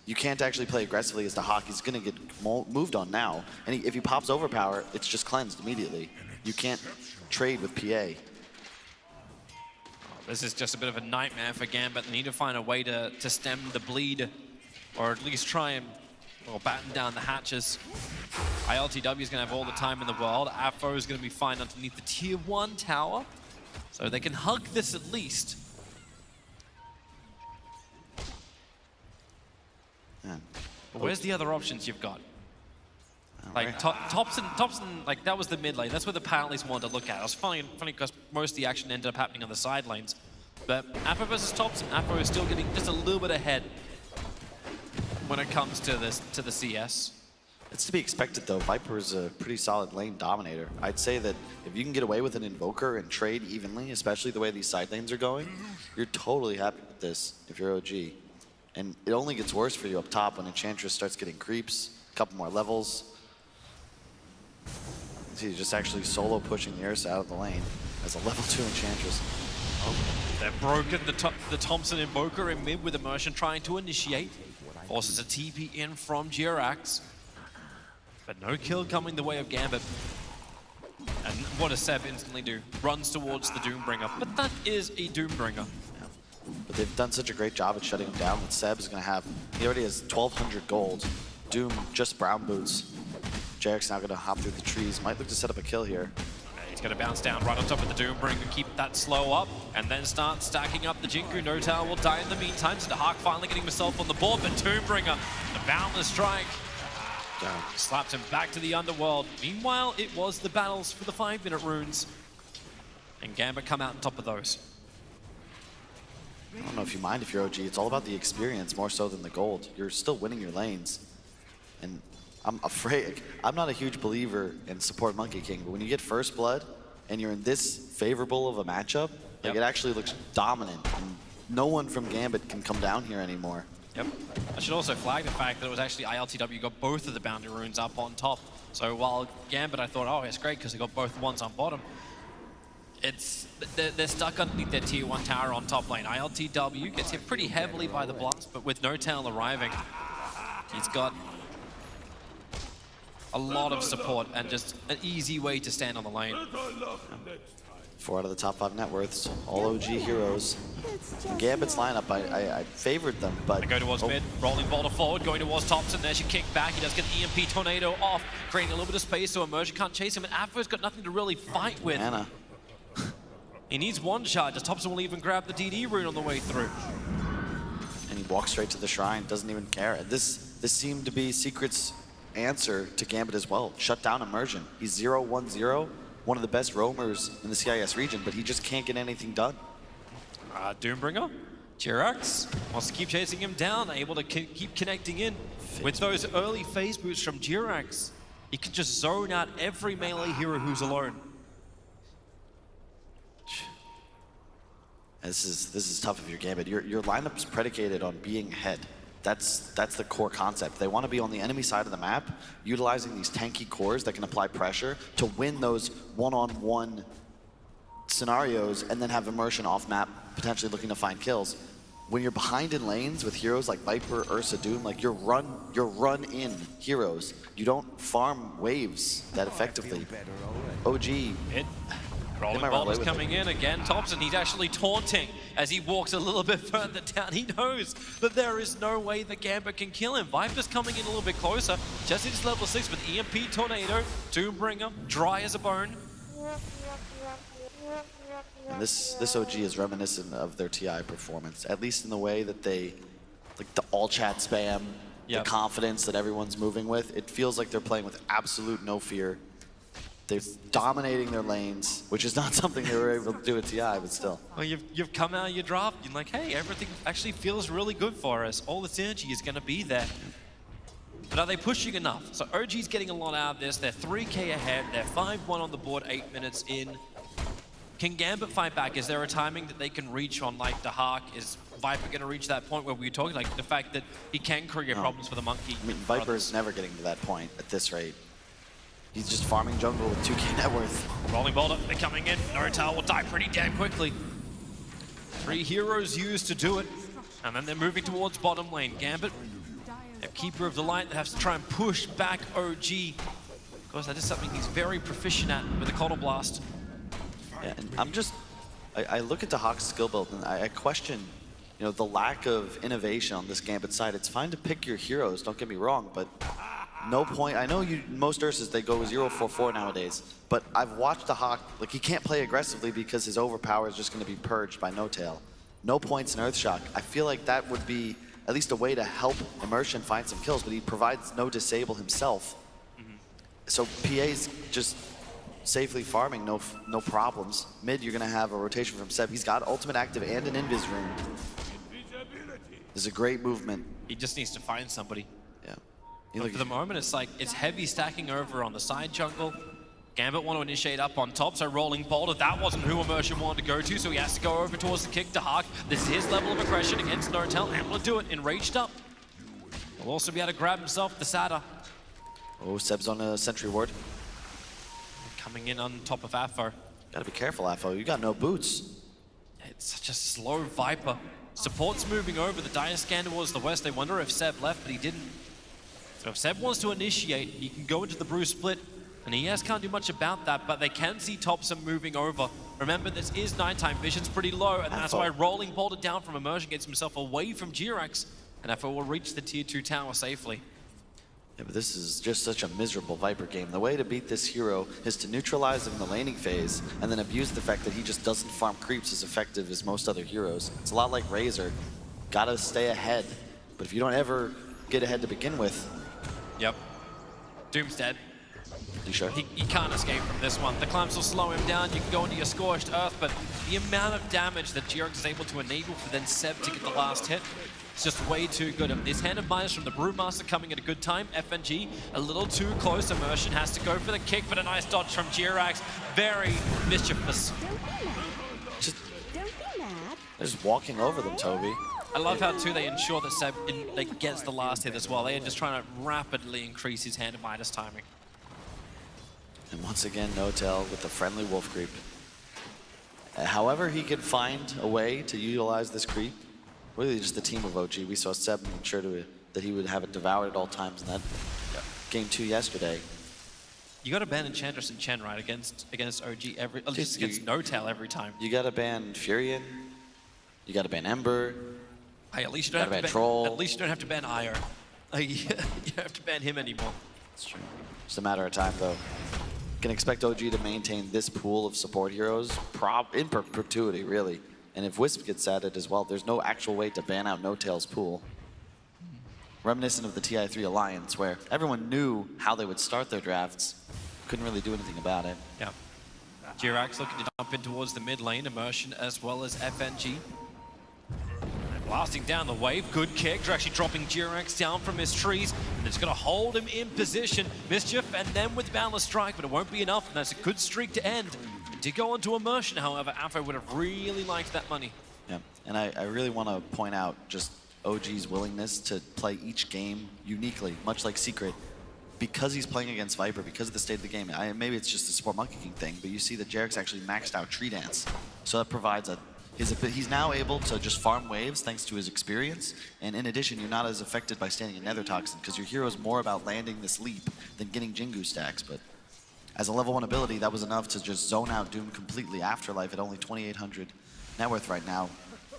you can't actually play aggressively as the Hawk. He's going to get moved on now. And if he pops overpower, it's just cleansed immediately. You can't trade with PA. This is just a bit of a nightmare for Gambit. They need to find a way to stem the bleed, or at least try and batten down the hatches. ILTW is going to have all the time in the world. Afro is going to be fine underneath the tier 1 tower, so they can hug this at least. Man. But where's the other options you've got? Like, Thompson, like, that was the mid lane. That's where the panelists wanted to look at. It was funny because most of the action ended up happening on the side lanes. But Afro versus Thompson, Afro is still getting just a little bit ahead when it comes to the CS. It's to be expected, though. Viper's a pretty solid lane dominator. I'd say that if you can get away with an Invoker and trade evenly, especially the way these side lanes are going, you're totally happy with this if you're OG. And it only gets worse for you up top when Enchantress starts getting creeps, a couple more levels. He's just actually solo pushing the Ursa out of the lane as a level 2 Enchantress. Oh, they've broken the Thompson Invoker in mid with Immersion trying to initiate. Forces a TP in from Jerax. But no kill coming the way of Gambit. And what does Seb instantly do? Runs towards the Doombringer. But that is a Doombringer. Yeah. But they've done such a great job at shutting him down that Seb is going to have... He already has 1,200 gold. Doom just brown boots. Jerax now going to hop through the trees. Might look to set up a kill here. He's going to bounce down right on top of the Doombringer, keep that slow up, and then start stacking up the Jinku. No Tower will die in the meantime, so the Hawk finally getting himself on the board, but Doombringer, the Boundless Strike, slapped him back to the underworld. Meanwhile, it was the battles for the 5-minute runes, and Gambit come out on top of those. I don't know if you mind if you're OG. It's all about the experience more so than the gold. You're still winning your lanes. And I'm afraid, I'm not a huge believer in support Monkey King, but when you get first blood and you're in this favorable of a matchup, like it actually looks dominant. And no one from Gambit can come down here anymore. Yep. I should also flag the fact that it was actually ILTW got both of the bounty runes up on top. So while Gambit, I thought, oh, it's great because they got both ones on bottom. They're stuck underneath their tier 1 tower on top lane. ILTW gets hit pretty heavily by the blast, but with no tail arriving, he's got a lot of support and just an easy way to stand on the lane. 4 out of the top 5 net worths, all OG heroes. In Gambit's lineup, I favored them, but... They go towards mid, rolling boulder forward, going towards Thompson. There's your kick back. He does get an EMP tornado off, creating a little bit of space so Immersion can't chase him. And Afro's got nothing to really fight with. Anna. He needs one charge, as Thompson will even grab the DD rune on the way through. And he walks straight to the shrine, doesn't even care. This seemed to be Secret's answer to Gambit as well. Shut down Immersion. He's 0-1-0. One of the best roamers in the CIS region, but he just can't get anything done. Doombringer, Jirax wants to keep chasing him down, able to keep connecting in. With those early phase boots from Jirax, he can just zone out every melee hero who's alone. This is tough if you're Gambit. Your lineup's predicated on being ahead. That's the core concept. They want to be on the enemy side of the map, utilizing these tanky cores that can apply pressure to win those one-on-one scenarios and then have Immersion off map, potentially looking to find kills. When you're behind in lanes with heroes like Viper, Ursa, Doom, like you're run-in heroes. You don't farm waves that effectively. OG. Rolling Bolt is coming in again. Thompson, he's actually taunting as he walks a little bit further down. He knows that there is no way the Gambit can kill him. Viper's coming in a little bit closer. Just hits level 6 with EMP Tornado, Doombringer, dry as a bone. And this OG is reminiscent of their TI performance, at least in the way that they, like the all chat spam, the confidence that everyone's moving with. It feels like they're playing with absolute no fear. They're dominating their lanes, which is not something they were able to do at TI, but still. Well, you've come out of your draft, you're like, hey, everything actually feels really good for us. All the synergy is going to be there. But are they pushing enough? So OG's getting a lot out of this. They're 3K ahead. They're 5-1 on the board, 8 minutes in. Can Gambit fight back? Is there a timing that they can reach on, like, the Hark? Is Viper going to reach that point where we were talking, like, the fact that he can create problems for the Monkey? I mean, Viper's never getting to that point at this rate. He's just farming jungle with 2K net worth. Rolling boulder, they're coming in. Notal will die pretty damn quickly. 3 heroes used to do it. And then they're moving towards bottom lane. Gambit, their keeper of the light, that has to try and push back OG. Of course, that is something he's very proficient at with the Coddle Blast. Yeah, and I look at the Hawk's skill build and I question, you know, the lack of innovation on this Gambit side. It's fine to pick your heroes, don't get me wrong, but no point. I know most Ursas, they go 0-4-4 nowadays, but I've watched the Hawk, like he can't play aggressively because his overpower is just going to be purged by no tail. No points in Earthshock. I feel like that would be at least a way to help Immersion find some kills, but he provides no disable himself. So PA's just safely farming, no problems. Mid, you're going to have a rotation from Seb. He's got ultimate active and an invis rune. This is a great movement. He just needs to find somebody. Yeah. But for the moment, it's like, it's heavy stacking over on the side jungle. Gambit want to initiate up on top, so rolling boulder, that wasn't who Immersion wanted to go to, so he has to go over towards the kick to Hark. This is his level of aggression against Notel, able to do it, enraged up. He'll also be able to grab himself the Sada. Oh, Seb's on a sentry ward. Coming in on top of Afo. Gotta be careful, Afo. You got no boots. It's such a slow Viper. Support's moving over. The Dire Scan towards the west. They wonder if Seb left, but he didn't. So if Seb wants to initiate, he can go into the Bruce split. And ES can't do much about that, but they can see Thompson moving over. Remember, this is nighttime. Vision's pretty low, and that's why rolling boulder down from Immersion gets himself away from Jirax. And Afo will reach the tier 2 tower safely. Yeah, but this is just such a miserable Viper game. The way to beat this hero is to neutralize him in the laning phase and then abuse the fact that he just doesn't farm creeps as effective as most other heroes. It's a lot like Razor. Gotta stay ahead. But if you don't ever get ahead to begin with... Yep. Doom's dead. You sure? He can't escape from this one. The clamps will slow him down. You can go into your Scorched Earth, but the amount of damage that Jirax is able to enable for then Seb to get the last hit, it's just way too good. This Hand of Midas from the Brewmaster coming at a good time. FNG a little too close. Immersion has to go for the kick, but a nice dodge from Jirax. Very mischievous. They're just walking over them, Toby. I love how, too, they ensure that Seb gets the last hit as well. They are just trying to rapidly increase his hand to minus timing. And once again, No-Tail with the friendly wolf creep. However he could find a way to utilize this creep, really just the team of OG. We saw Seb ensure that he would have it devoured at all times in that game 2 yesterday. You got to ban Enchantress and Chen, right, against OG just against No-Tail every time. You got to ban Furion. You got to ban Ember. Hey, at least you don't have to ban Troll. At least you don't have to ban Io. You don't have to ban him anymore. That's true. Just a matter of time, though. Can expect OG to maintain this pool of support heroes in perpetuity, really. And if Wisp gets added as well, there's no actual way to ban out No-Tail's pool. Reminiscent of the TI3 Alliance, where everyone knew how they would start their drafts, couldn't really do anything about it. Yeah. Jirax looking to jump in towards the mid lane, Immersion as well as FNG. And blasting down the wave, good kick. They're actually dropping Jirax down from his trees, and it's going to hold him in position. Mischief, and then with Boundless Strike, but it won't be enough, and that's a good streak to end. To go into Immersion, however, Afro would have really liked that money. Yeah, and I really want to point out just OG's willingness to play each game uniquely, much like Secret. Because he's playing against Viper, because of the state of the game, maybe it's just a support Monkey King thing, but you see that Jerax actually maxed out Tree Dance. So that provides he's now able to just farm waves thanks to his experience, and in addition, you're not as affected by standing in Nether Toxin, because your hero is more about landing this leap than getting Jingu stacks, but as a level 1 ability, that was enough to just zone out Doom completely. Afterlife at only 2,800 net worth right now.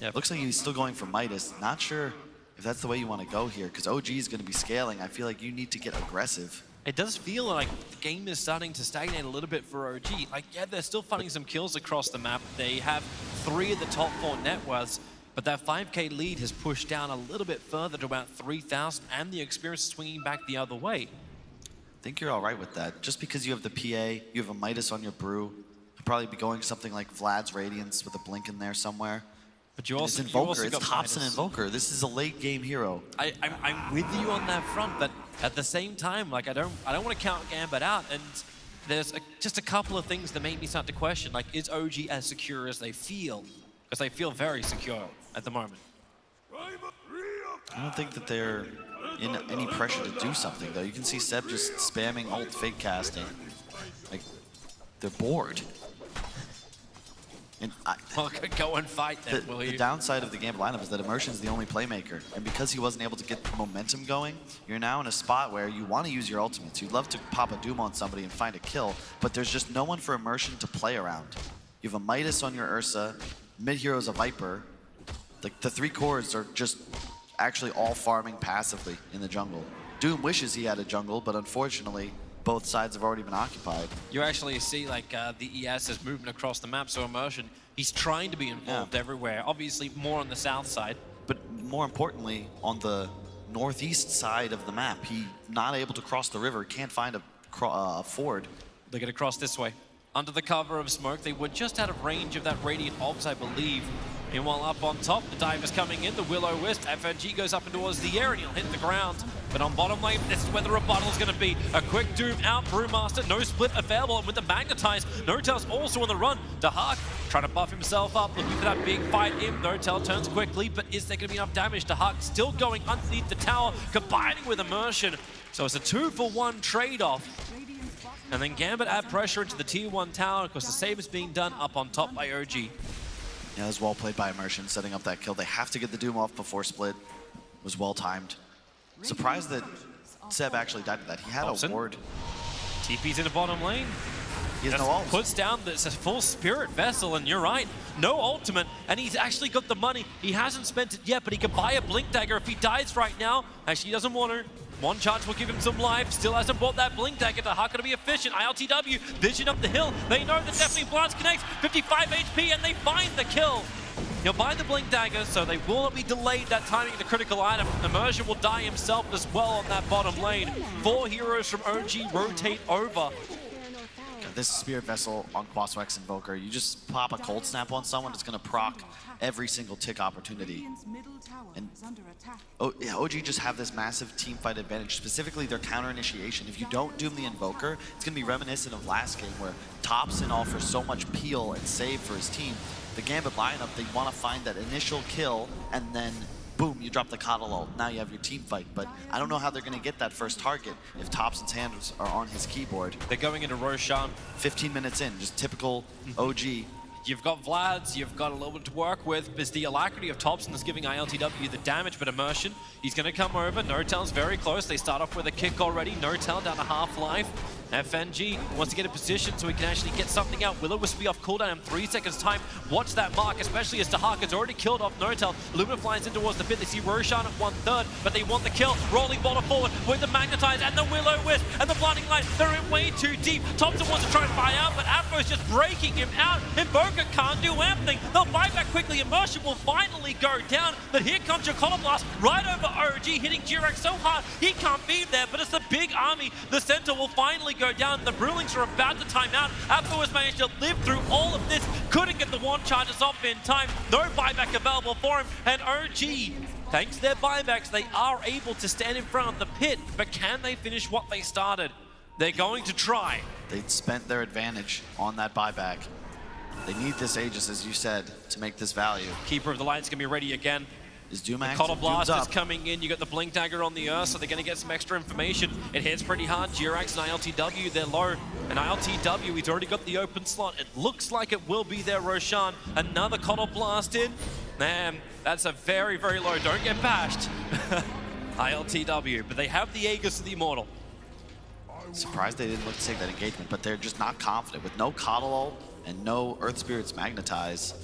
Yep. Looks like he's still going for Midas. Not sure if that's the way you want to go here, because OG is going to be scaling. I feel like you need to get aggressive. It does feel like the game is starting to stagnate a little bit for OG. Like, yeah, they're still finding some kills across the map. They have 3 of the top 4 net worths, but that 5k lead has pushed down a little bit further to about 3,000, and the experience is swinging back the other way. I think you're all right with that. Just because you have the PA, you have a Midas on your brew, you'll probably be going something like Vlad's Radiance with a blink in there somewhere. But you also, it's Invoker, it's Thompson Invoker. This is a late game hero. I'm with you on that front, but at the same time, like I don't want to count Gambit out, and there's just a couple of things that make me start to question, like, is OG as secure as they feel? Because they feel very secure at the moment. I don't think that they're in any pressure to do something, though. You can see Seb just spamming ult fake casting. Like, they're bored. And well, go and fight then, will you? The downside of the Gambit lineup is that Immersion's the only playmaker. And because he wasn't able to get the momentum going, you're now in a spot where you want to use your ultimates. You'd love to pop a Doom on somebody and find a kill, but there's just no one for Immersion to play around. You have a Midas on your Ursa, mid-hero's a Viper. Like, the 3 cores are just actually all farming passively in the jungle. Doom wishes he had a jungle, but unfortunately, both sides have already been occupied. You actually see, like, the ES is moving across the map, so Immersion, he's trying to be involved everywhere. Obviously, more on the south side. But more importantly, on the northeast side of the map, he's not able to cross the river, can't find a ford. They're going to cross this way. Under the cover of smoke, they were just out of range of that Radiant Orbs, I believe. Meanwhile, up on top, the dive is coming in, the Will-O-Wisp. FNG goes up and towards the air, and he'll hit the ground. But on bottom lane, this is where the rebuttal is going to be. A quick Doom out, Brewmaster, no split available, and with the Magnetize, No-Tail's also on the run. Dahak trying to buff himself up, looking for that big fight in. No-Tail turns quickly, but is there going to be enough damage? Dahak still going underneath the tower, combining with Immersion. So it's a 2-for-1 trade-off. And then Gambit add pressure into the tier 1 tower, because the save is being done up on top by OG. Yeah, it was well played by Immersion, setting up that kill. They have to get the Doom off before split. It was well timed. Surprised that Seb actually died to that. He had a ward. TP's in the bottom lane. He has no ult. Puts down this full Spirit Vessel, and you're right, no ultimate, and he's actually got the money. He hasn't spent it yet, but he could buy a Blink Dagger if he dies right now. Actually, he doesn't want to. One charge will give him some life. Still hasn't bought that Blink Dagger. Dahak going to be efficient. ILTW, vision up the hill. They know that definitely Blast connects. 55 HP, and they find the kill. He'll buy the Blink Dagger, so they will not be delayed that timing of the critical item. Immersion will die himself as well on that bottom lane. 4 heroes from OG rotate over. this Spirit Vessel on Katowice Invoker, you just pop a Cold Snap on someone, it's going to proc every single tick opportunity. And yeah, OG just have this massive team fight advantage, specifically their counter initiation. If you don't Doom the Invoker, it's going to be reminiscent of last game where Topson offers so much peel and save for his team. The Gambit lineup, they want to find that initial kill and then boom, you drop the Coddle ult. Now you have your team fight, but I don't know how they're going to get that first target if Topson's hands are on his keyboard. They're going into Roshan. 15 minutes in, just typical OG. You've got Vlad's, you've got a little bit to work with. There's the alacrity of Topson that's giving ILTW the damage, but Immersion, he's going to come over. N0tail's very close. They start off with a kick already. N0tail down to half-life. FNG wants to get a position so he can actually get something out. Will-O-Wisp be off cooldown in 3 seconds time. Watch that mark, especially as Dahaka's already killed off N0tail. Lumina flies in towards the pit. They see Roshan at 1/3, but they want the kill. Rolling Boulder forward with the Magnetize and the Will-O-Wisp and the Blinding Light. They're in way too deep. Topson wants to try and fight out, but Afro's just breaking him out. Invoker can't do anything. They'll fight back quickly. Immersion will finally go down, but here comes your Blast right over OG, hitting Jirac so hard he can't be there, but it's the big army. The center will finally go down. The Brewlings are about to time out. Afro has managed to live through all of this. Couldn't get the wand charges off in time. No buyback available for him. And OG, thanks to their buybacks, they are able to stand in front of the pit. But can they finish what they started? They're going to try. They spent their advantage on that buyback. They need this Aegis, as you said, to make this value. Keeper of the Light's going to be ready again. Is Doom active? Coddle Blast is coming in. You got the Blink Dagger on the Earth, so they're going to get some extra information. It hits pretty hard. Jirax and ILTW, they're low. And ILTW, he's already got the open slot. It looks like it will be there, Roshan. Another Coddle Blast in. Man, that's a very, very low. Don't get bashed. ILTW, but they have the Aegis of the Immortal. Surprised they didn't look to take that engagement, but they're just not confident. With no Coddle ult and no Earth Spirit's Magnetize,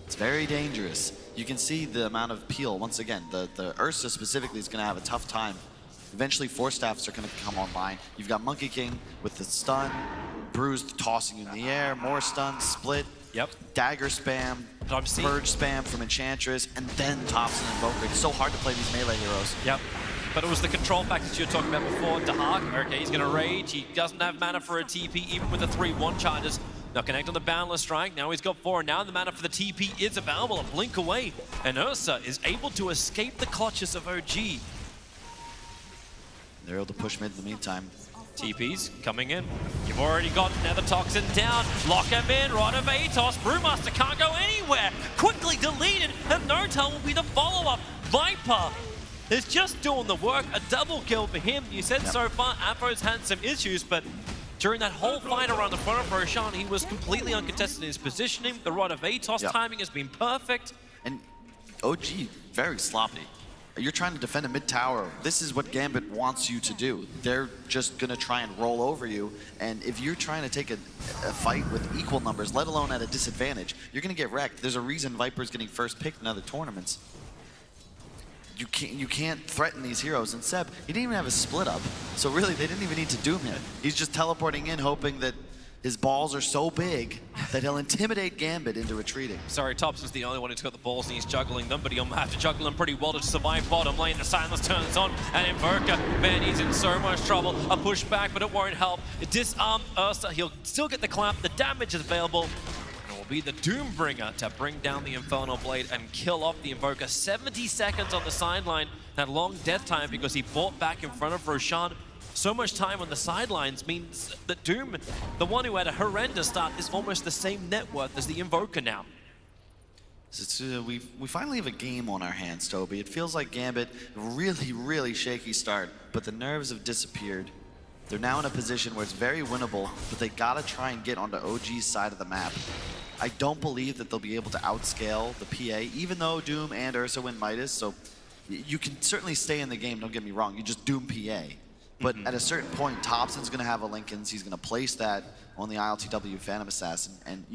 it's very dangerous. You can see the amount of peel. Once again, the Ursa specifically is going to have a tough time. Eventually, Force Staffs are going to come online. You've got Monkey King with the stun, Bruised tossing you in the air, more stun, split, dagger spam, purge spam from Enchantress, and then Topson and Invoker. It's so hard to play these melee heroes. But it was the control factor that you were talking about before. Dahak, okay, he's going to rage. He doesn't have mana for a TP, even with the 3 wand charges. Now connect on the Boundless Strike. Now he's got 4, and now the mana for the TP is available, a blink away. And Ursa is able to escape the clutches of OG. They're able to push mid in the meantime. TP's coming in. You've already got Nether Toxin down. Lock him in, Rod of Atos. Brewmaster can't go anywhere. Quickly deleted, and N0tail will be the follow-up. Viper is just doing the work. A double kill for him. You said so far, Afro's had some issues, but during that whole fight around the front of Roshan, he was completely uncontested in his positioning. The Rod of Atos timing has been perfect. And OG, very sloppy. You're trying to defend a mid tower. This is what Gambit wants you to do. They're just gonna try and roll over you. And if you're trying to take a fight with equal numbers, let alone at a disadvantage, you're gonna get wrecked. There's a reason Viper's getting first picked in other tournaments. You can't threaten these heroes. And Seb, he didn't even have a split up. So really, they didn't even need to doom him. He's just teleporting in, hoping that his balls are so big that he'll intimidate Gambit into retreating. Sorry, Topson's the only one who's got the balls and he's juggling them, but he'll have to juggle them pretty well to survive bottom lane. The Silence turns on, and Invoker, man, he's in so much trouble. A push back, but it won't help. It disarmed Ursa. He'll still get the clamp. The damage is available. It will be the Doombringer to bring down the Infernal Blade and kill off the Invoker. 70 seconds on the sideline. That long death time because he fought back in front of Roshan. So much time on the sidelines means that Doom, the one who had a horrendous start, is almost the same net worth as the Invoker now. We finally have a game on our hands, Toby. It feels like Gambit, really, really shaky start, but the nerves have disappeared. They're now in a position where it's very winnable, but they gotta try and get onto OG's side of the map. I don't believe that they'll be able to outscale the PA, even though Doom and Ursa win Midas, so you can certainly stay in the game, don't get me wrong, you just Doom PA. But at a certain point, Topson's going to have a Linken's. He's going to place that on the ILTW Phantom Assassin, and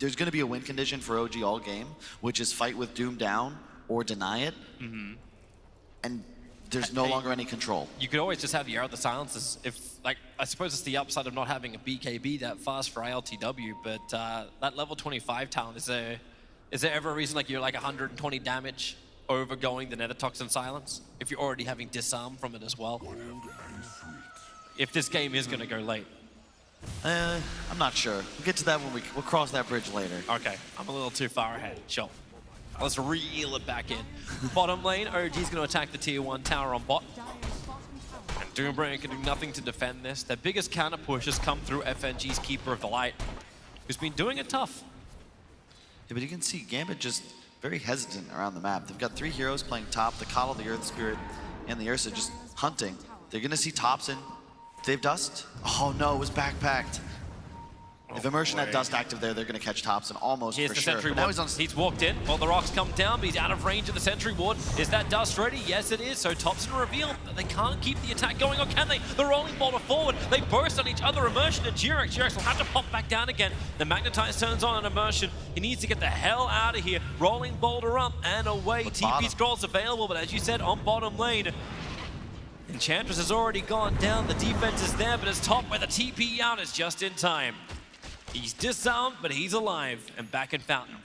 there's going to be a win condition for OG all game, which is fight with Doom down or deny it, and there's no longer any control. You could always just have the Arrow of the Silences. I suppose it's the upside of not having a BKB that fast for ILTW, but that level 25 talent, is there ever a reason you're 120 damage overgoing the Nether Toxin Silence if you're already having disarm from it as well? If this game is going to go late. I'm not sure. We'll get to that when we'll cross that bridge later. Okay, I'm a little too far ahead. Sure. Let's reel it back in. Bottom lane, OG's going to attack the tier 1 tower on bot. And Doombringer can do nothing to defend this. Their biggest counter push has come through FNG's Keeper of the Light, who's been doing it tough. Yeah, but you can see Gambit just very hesitant around the map. They've got 3 heroes playing top, the Coddle, the Earth Spirit, and the Ursa just hunting. They're going to see Thompson. They've Dust. Oh no, it was backpacked. If Immersion had Dust active there, they're going to catch Thompson almost Here's for the sure. sentry But now ward. he's on. He's walked in. Well, the rocks come down, but he's out of range of the sentry ward. Is that Dust ready? Yes, it is. So Thompson revealed that they can't keep the attack going, or can they? The rolling boulder forward. They burst on each other. Immersion and Jirex. Jirex will have to pop back down again. The Magnetize turns on an Immersion. He needs to get the hell out of here. Rolling boulder up and away. But TP bottom. scrolls available, but as you said, on bottom lane, Enchantress has already gone down. The defense is there, but it's top where the TP out is just in time. He's disarmed, but he's alive and back in Fountain.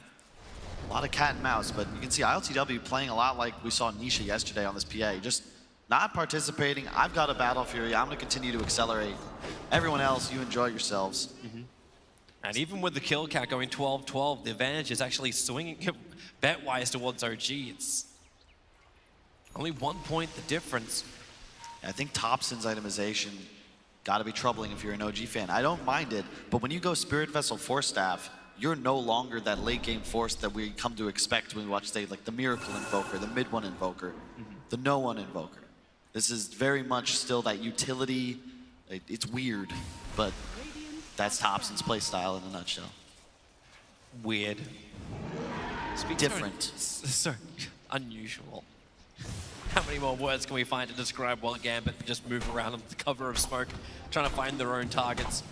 A lot of cat and mouse, but you can see ILTW playing a lot like we saw Nisha yesterday on this PA. Just not participating. I've got a Battle Fury. I'm going to continue to accelerate. Everyone else, you enjoy yourselves. And even with the kill count going 12-12, the advantage is actually swinging bet-wise towards OG. It's only 1 point the difference. I think Thompson's itemization got to be troubling if you're an OG fan. I don't mind it, but when you go Spirit Vessel Force Staff, you're no longer that late game force that we come to expect when we watch, say, like the Miracle Invoker, the mid one Invoker, the no one Invoker. This is very much still that utility. It's weird, but that's Thompson's playstyle in a nutshell. Weird. Different. So unusual. How many more words can we find to describe while Gambit just move around under the cover of smoke, trying to find their own targets?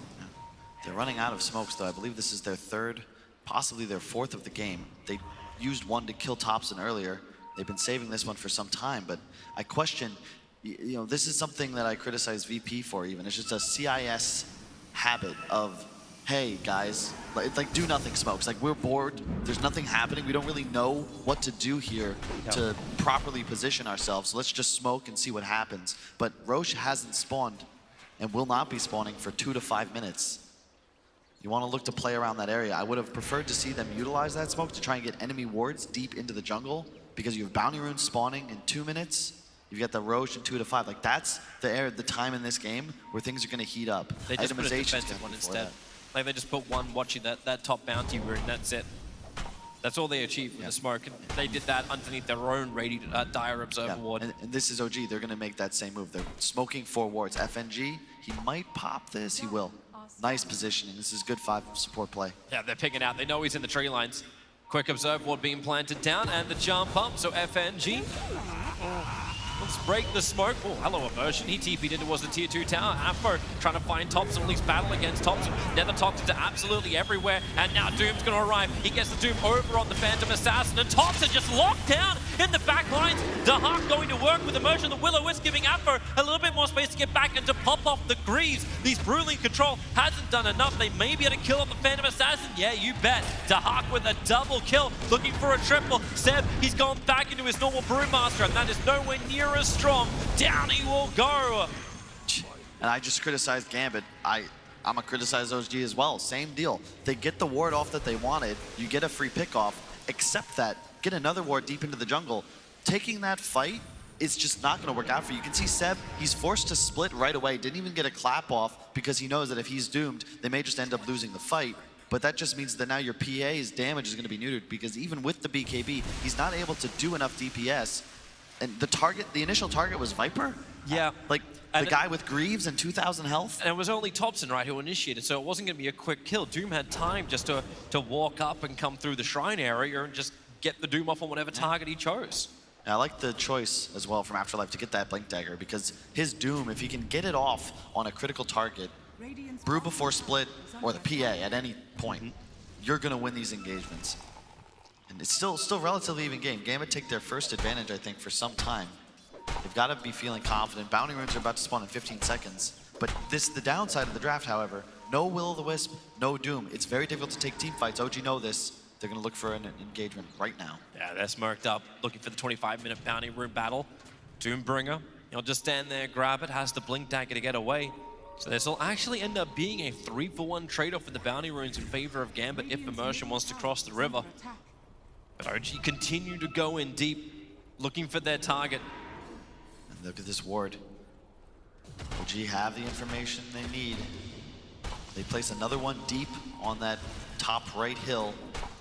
They're running out of smokes, though. I believe this is their 3rd, possibly their 4th of the game. They used one to kill Thompson earlier. They've been saving this one for some time, but I question, you know, this is something that I criticize VP for even. It's just a CIS habit of, hey, guys, like do nothing smokes. Like, we're bored. There's nothing happening. We don't really know what to do here to properly position ourselves. So let's just smoke and see what happens. But Roche hasn't spawned and will not be spawning for 2 to 5 minutes. You want to look to play around that area. I would have preferred to see them utilize that smoke to try and get enemy wards deep into the jungle, because you have bounty runes spawning in 2 minutes. You've got the Roche in 2 to 5. Like, that's the time in this game where things are going to heat up. They just put a Itemization's defensive gonna one be for instead. that. Like they just put one watching that top bounty rune, that's it. That's all they achieved with the smoke, and they did that underneath their own Dire Observer ward. And this is OG. They're going to make that same move. They're smoking 4 wards. FNG, he might pop this. He will. Nice positioning. This is good 5 support play. Yeah, they're picking out. They know he's in the tree lines. Quick Observe ward being planted down, and the jump up, so FNG. Let's break the smoke. Oh, hello, Immersion. He TP'd in towards the tier 2 tower. Afro trying to find Thompson, at least battle against Thompson. Nether toxins are absolutely everywhere, and now Doom's going to arrive. He gets the Doom over on the Phantom Assassin, and Thompson just locked down in the back lines. Dahak going to work with Immersion. The Will-O-Wisp giving Afro a little bit more space to get back and to pop off the Greaves. These Brutally Control hasn't done enough. They may be able to kill on the Phantom Assassin. Yeah, you bet. Dahak with a double kill, looking for a triple. Seb, he's gone back into his normal Brewmaster, and that is nowhere near as strong. Down he will go. And I just criticized Gambit. I'm going to criticize OG as well. Same deal. They get the ward off that they wanted. You get a free pick off. Accept that. Get another ward deep into the jungle. Taking that fight is just not going to work out for you. You can see Seb, he's forced to split right away. Didn't even get a clap off because he knows that if he's doomed, they may just end up losing the fight. But that just means that now your PA's damage is going to be neutered, because even with the BKB, he's not able to do enough DPS. And the initial target was Viper? Yeah. Like, the guy with Greaves and 2,000 health? And it was only Thompson, right, who initiated, so it wasn't going to be a quick kill. Doom had time just to walk up and come through the shrine area and just get the Doom off on whatever target he chose. And I like the choice as well from Afterlife to get that Blink Dagger, because his Doom, if he can get it off on a critical target, Brew before split, or the PA at any point, you're going to win these engagements. And it's still relatively even game. Gambit take their first advantage, I think, for some time. They've got to be feeling confident. Bounty runes are about to spawn in 15 seconds. But the downside of the draft, however, no Will-O-the-Wisp, no Doom. It's very difficult to take team fights. OG know this. They're going to look for an engagement right now. Yeah, they're smirked up, looking for the 25-minute bounty room battle. Doombringer, he'll just stand there, grab it, has the Blink Dagger to get away. So this will actually end up being a 3-for-1 trade-off with the bounty runes in favor of Gambit if Immersion wants to cross the river. But OG continue to go in deep, looking for their target. And look at this ward. OG have the information they need. They place another one deep on that top right hill.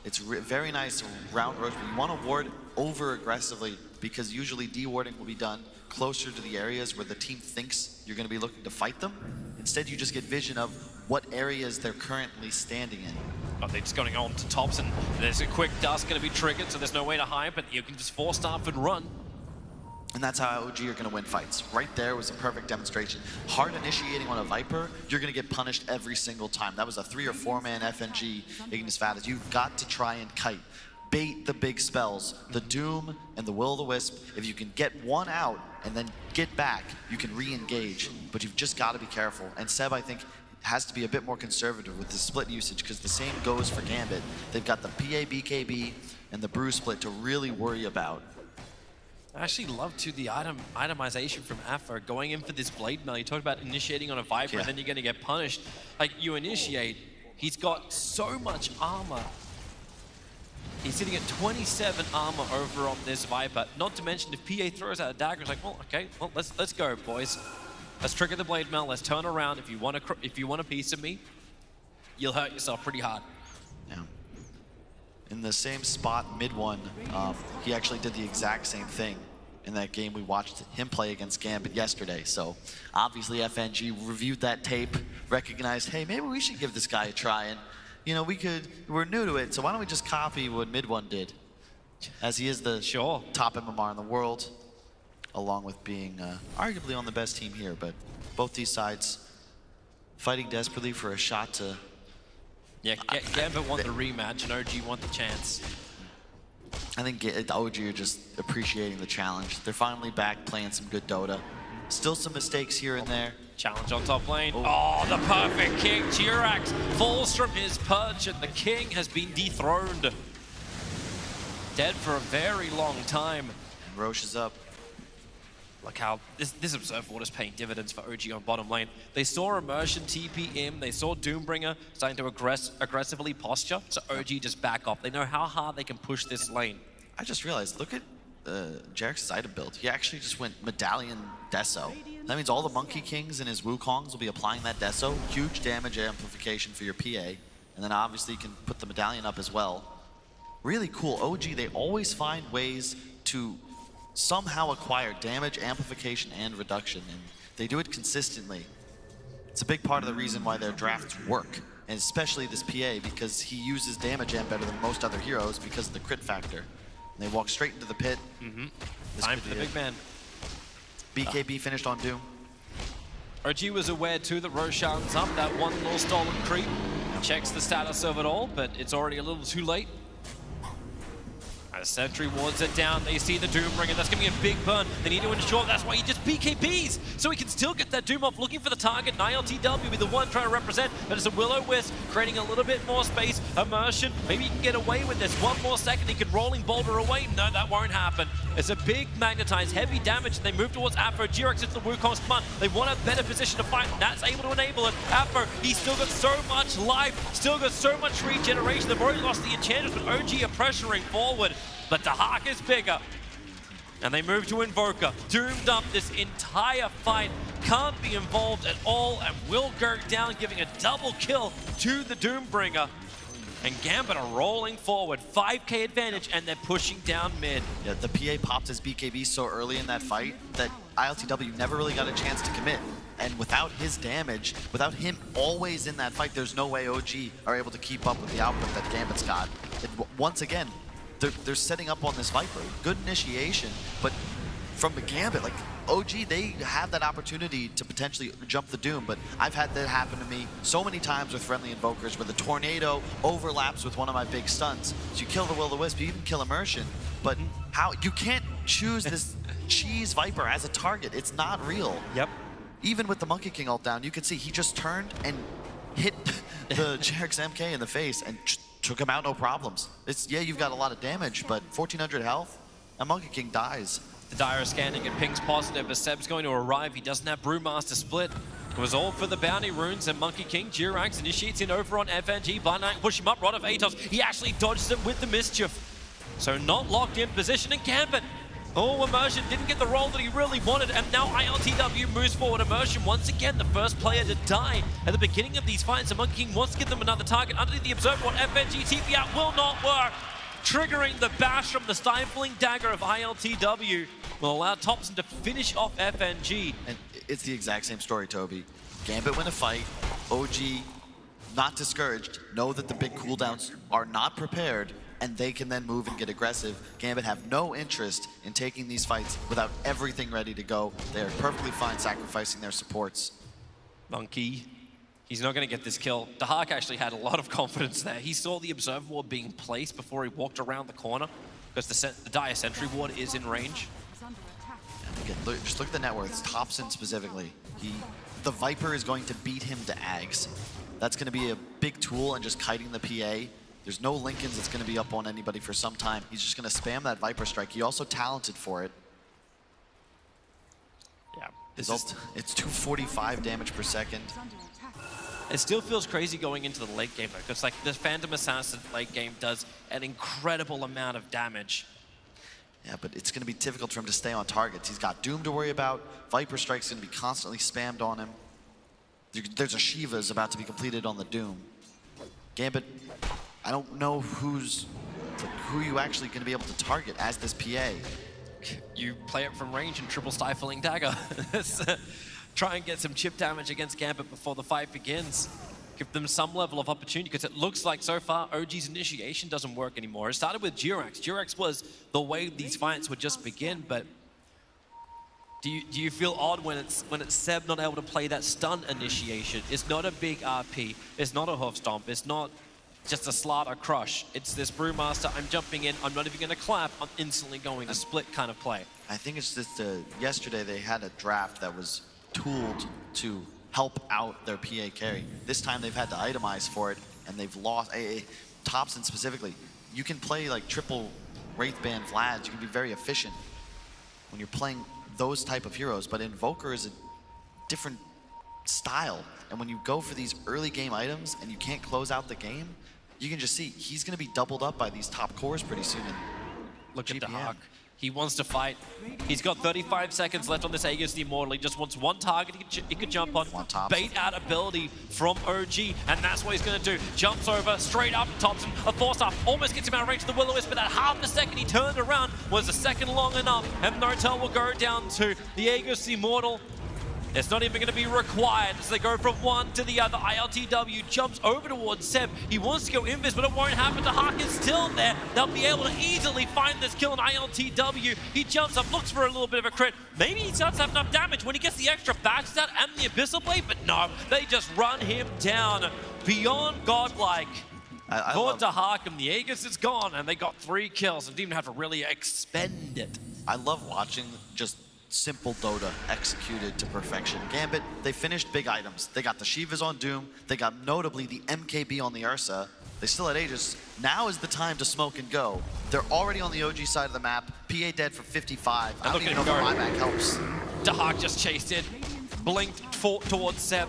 It's very nice round roach, but you want to ward over aggressively because usually de-warding will be done closer to the areas where the team thinks you're going to be looking to fight them. Instead, you just get vision of what areas they're currently standing in. Oh, they're just going on to tops, and there's a quick dust going to be triggered, so there's no way to hide, but you can just force staff and run. And that's how OG are going to win fights. Right there was a perfect demonstration. Hard initiating on a Viper, you're going to get punished every single time. That was a 3 or 4-man FNG Ignis Fatuus. You've got to try and kite. Bait the big spells, the Doom and the Will-o-the-Wisp. If you can get one out and then get back, you can re-engage. But you've just got to be careful. And Seb, I think, has to be a bit more conservative with the split usage because the same goes for Gambit. They've got the PA, BKB, and the Brew split to really worry about. I actually love the itemization from Afro going in for this blade mail. You talked about initiating on a Viper and then you're going to get punished. Like, you initiate, he's got so much armor. He's sitting at 27 armor over on this Viper. Not to mention, if PA throws out a dagger, it's like, well, okay, well, let's go, boys. Let's trigger the blade mail. Let's turn around. If you want a piece of me, you'll hurt yourself pretty hard. Yeah. In the same spot, mid one, he actually did the exact same thing in that game we watched him play against Gambit yesterday. So obviously FNG reviewed that tape, recognized, hey, maybe we should give this guy a try. And you know, we're new to it, so why don't we just copy what mid one did? As he is the top MMR in the world, along with being arguably on the best team here. But both these sides fighting desperately for a shot to... Yeah, Gambit want the rematch and OG want the chance. I think OG are just appreciating the challenge. They're finally back playing some good Dota. Still some mistakes here and there. Challenge on top lane. Oh, the perfect king. Jirax falls from his perch and the king has been dethroned. Dead for a very long time. And Roche is up. Look how this Observe Ward is paying dividends for OG on bottom lane. They saw Immersion TP in, they saw Doombringer starting to aggressively posture, so OG just back off. They know how hard they can push this lane. I just realized, look at Jerax's item build. He actually just went Medallion Deso. That means all the Monkey Kings and his Wukongs will be applying that Deso. Huge damage amplification for your PA. And then obviously you can put the Medallion up as well. Really cool. OG, they always find ways to somehow acquire damage, amplification, and reduction, and they do it consistently. It's a big part of the reason why their drafts work, and especially this PA, because he uses damage amp better than most other heroes because of the crit factor. And they walk straight into the pit. Time for the big man. BKB finished on Doom. OG was aware too that Roshan's up, that one little stolen creep. Checks the status of it all, but it's already a little too late. As Sentry wards it down, they see the Doombringer. That's going to be a big burn. They need to ensure that's why he just BKBs, so he can still get that Doom off, looking for the target. And ILTW will be the one trying to represent, but it's a Will-o-Wisp, creating a little bit more space. Immersion, maybe he can get away with this. One more second, he could Rolling Boulder away. No, that won't happen. It's a big magnetized, heavy damage, and they move towards Afro. Jirax into the Wukong's command. They want a better position to fight, and that's able to enable it. Afro, he's still got so much life, still got so much regeneration. They've already lost the enchanters, but OG are pressuring forward. But the Hawk is bigger. And they move to Invoker. Doomed up this entire fight. Can't be involved at all and will go down, giving a double kill to the Doombringer. And Gambit are rolling forward. 5k advantage, and they're pushing down mid. Yeah, the PA popped his BKB so early in that fight that ILTW never really got a chance to commit. And without his damage, without him always in that fight, there's no way OG are able to keep up with the output that Gambit's got. And once again, they're setting up on this Viper. Good initiation, but from the Gambit, like OG, they have that opportunity to potentially jump the Doom, but I've had that happen to me so many times with friendly Invokers where the Tornado overlaps with one of my big stuns. So you kill the Will-o-the-Wisp, you even kill Immersion, but how you can't choose this cheese Viper as a target. It's not real. Yep. Even with the Monkey King ult down, you can see he just turned and hit the Jerax MK in the face and took him out, no problems. Yeah, you've got a lot of damage, but 1400 health, and Monkey King dies. The Dire is scanning and pings positive as Seb's going to arrive. He doesn't have Brewmaster split. It was all for the bounty runes, and Monkey King, Jirax initiates in over on FNG. Blind Knight push him up, Rod of Atos. He actually dodges it with the Mischief. So not locked in position, and Gambit. Oh, Immersion didn't get the role that he really wanted, and now ILTW moves forward. Immersion, once again, the first player to die at the beginning of these fights. And Monkey King wants to give them another target. Underneath the Observer Ward, FNG TP out will not work. Triggering the bash from the Stifling Dagger of ILTW will allow Thompson to finish off FNG. And it's the exact same story, Toby. Gambit win a fight, OG not discouraged, know that the big cooldowns are not prepared, and they can then move and get aggressive. Gambit have no interest in taking these fights without everything ready to go. They're perfectly fine sacrificing their supports. Monkey, he's not going to get this kill. Dahak actually had a lot of confidence there. He saw the Observer Ward being placed before he walked around the corner, because the Dire Sentry Ward is in range. And again, just look at the net worths, Thompson specifically. The Viper is going to beat him to Ags. That's going to be a big tool, and just kiting the PA. There's no Lincolns that's going to be up on anybody for some time. He's just going to spam that Viper strike. He also talented for it. Yeah, It's 245 damage per second. It still feels crazy going into the late game though, because like the Phantom Assassin late game does an incredible amount of damage. Yeah, but it's going to be difficult for him to stay on targets. He's got Doom to worry about. Viper Strike's going to be constantly spammed on him. There's a Shiva's about to be completed on the Doom. Gambit, I don't know who you actually going to be able to target as this PA. You play it from range and triple Stifling Dagger. Try and get some chip damage against Gambit before the fight begins. Give them some level of opportunity, because it looks like so far OG's initiation doesn't work anymore. It started with Jirax. Jirax was the way these fights would just begin, but do you feel odd when it's Seb not able to play that stun initiation? It's not a big RP. It's not a hoof stomp. It's not just a slaughter crush. It's this Brewmaster, I'm jumping in, I'm not even going to clap, I'm instantly going to split kind of play. I think it's just yesterday they had a draft that was tooled to help out their PA carry. This time they've had to itemize for it, and they've lost. Thompson specifically, you can play like triple Wraithband Vlads, you can be very efficient when you're playing those type of heroes, but Invoker is a different style. And when you go for these early game items and you can't close out the game, you can just see he's going to be doubled up by these top cores pretty soon. And look at Dahak. He wants to fight. He's got 35 seconds left on this Aegis the Immortal. He just wants one target he could jump on. Bait out ability from OG, and that's what he's going to do. Jumps over, straight up Thompson. A 4-star almost gets him out of range to the Will-O-Wisp, but that half a second he turned around was a second long enough, and Notel will go down to the Aegis the Immortal. It's not even going to be required as they go from one to the other. ILTW jumps over towards Seb. He wants to go invis, but it won't happen. Dahak is still there. They'll be able to easily find this kill on ILTW. He jumps up, looks for a little bit of a crit. Maybe he starts to have enough damage when he gets the extra bashes out and the Abyssal Blade, but no, they just run him down. Beyond godlike. For Dahak, and the Aegis is gone, and they got 3 kills and didn't even have to really expend it. I love watching just simple Dota executed to perfection. Gambit, they finished big items. They got the Shivas on Doom. They got notably the MKB on the Ursa. They still had Aegis. Now is the time to smoke and go. They're already on the OG side of the map. PA dead for 55. I don't even know if Ryback helps. Dahak just chased it, blinked, fought towards Seb.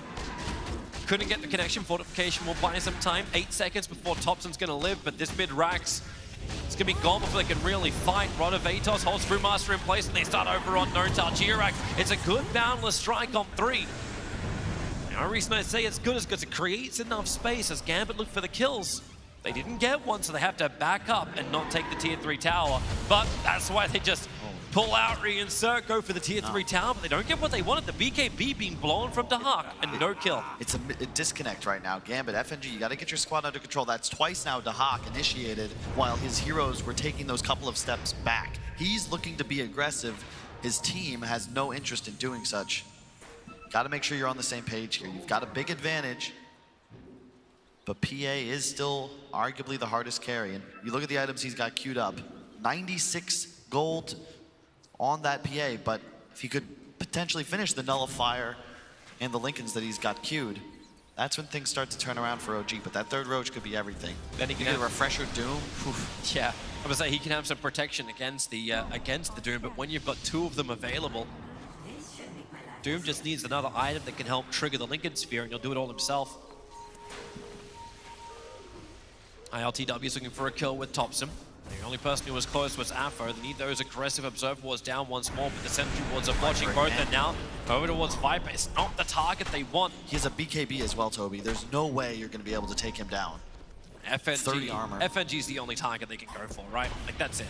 Couldn't get the connection. Fortification will buy some time. 8 seconds before Thompson's going to live, but this mid-Rax, it's going to be gone before they can really fight. Rod of Atos holds Brewmaster in place, and they start over on Notal. Jirax, it's a good boundless strike on 3. The only reason I say it's good is because it creates enough space as Gambit look for the kills. They didn't get one, so they have to back up and not take the tier 3 tower. But that's why they just pull out, reinsert, go for the tier 3 tower, but they don't get what they wanted. The BKB being blown from Dahak and no kill. It's a disconnect right now. Gambit, FNG, you got to get your squad under control. That's twice now Dahak initiated while his heroes were taking those couple of steps back. He's looking to be aggressive. His team has no interest in doing such. Got to make sure you're on the same page here. You've got a big advantage, but PA is still arguably the hardest carry. And you look at the items he's got queued up. 96 gold on that PA, but if he could potentially finish the Nullifier and the Lincolns that he's got queued, that's when things start to turn around for OG. But that third Roach could be everything. Then he can get have a Refresher Doom. Oof. Yeah, I would say he can have some protection against the Doom, but when you've got 2 of them available, Doom just needs another item that can help trigger the Lincoln Sphere, and he'll do it all himself. ILTW is looking for a kill with Thompson. The only person who was close was Afro. They need those aggressive Observer Wards down once more, but the sentry wards are watching both, and now over towards Viper. It's not the target they want. He has a BKB as well, Toby. There's no way you're going to be able to take him down. FNG, 30 armor. FNG is the only target they can go for, right? Like, that's it.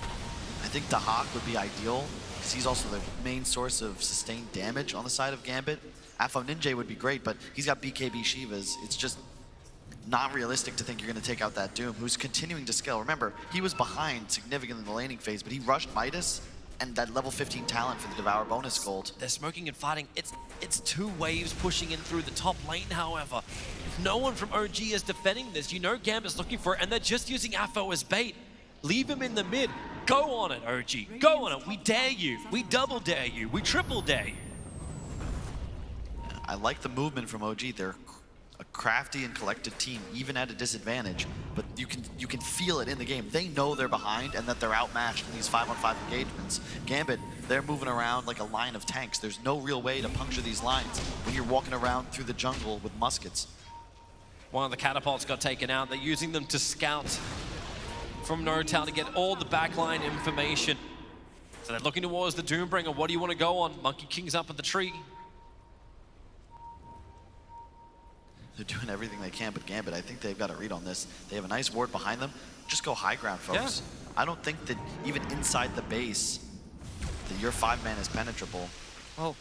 I think Dahak would be ideal, because he's also the main source of sustained damage on the side of Gambit. Afo Ninja would be great, but he's got BKB Shivas. It's just not realistic to think you're going to take out that Doom, who's continuing to scale. Remember, he was behind significantly in the laning phase, but he rushed Midas and that level 15 talent for the Devour bonus gold. They're smoking and fighting. It's two waves pushing in through the top lane, however. If no one from OG is defending this, you know Gambit's looking for it, and they're just using Afo as bait. Leave him in the mid. Go on it, OG. Go on it. We dare you. We double dare you. We triple dare you. I like the movement from OG. They're a crafty and collected team, even at a disadvantage, but you can feel it in the game. They know they're behind and that they're outmatched in these 5-on-5 engagements. Gambit, they're moving around like a line of tanks. There's no real way to puncture these lines when you're walking around through the jungle with muskets. One of the catapults got taken out. They're using them to scout from Nortown to get all the backline information. So they're looking towards the Doombringer. What do you want to go on? Monkey King's up at the tree. They're doing everything they can, but Gambit, I think they've got a read on this. They have a nice ward behind them. Just go high ground, folks. Yeah. I don't think that even inside the base, that your 5-man is penetrable. Well,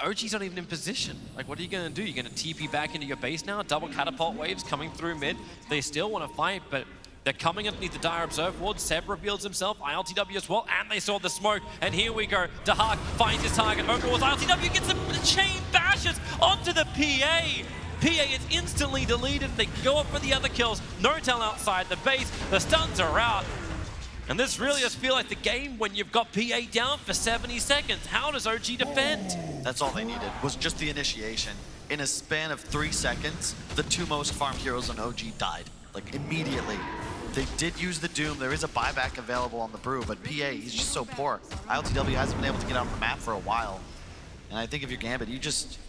OG's not even in position. Like, what are you going to do? You're going to TP back into your base now? Double catapult waves coming through mid. They still want to fight, but they're coming underneath the Dire Observe ward. Seb reveals himself, ILTW as well, and they saw the smoke. And here we go. Dahak finds his target. Over towards ILTW, gets some chain bashes onto the PA. PA is instantly deleted. They go up for the other kills. Nortel outside the base. The stuns are out. And this really does feel like the game when you've got PA down for 70 seconds. How does OG defend? That's all they needed, was just the initiation. In a span of 3 seconds, the 2 most farmed heroes on OG died. Like, immediately. They did use the Doom. There is a buyback available on the Brew, but PA, he's just so poor. ILTW hasn't been able to get on the map for a while. And I think if you're Gambit, you just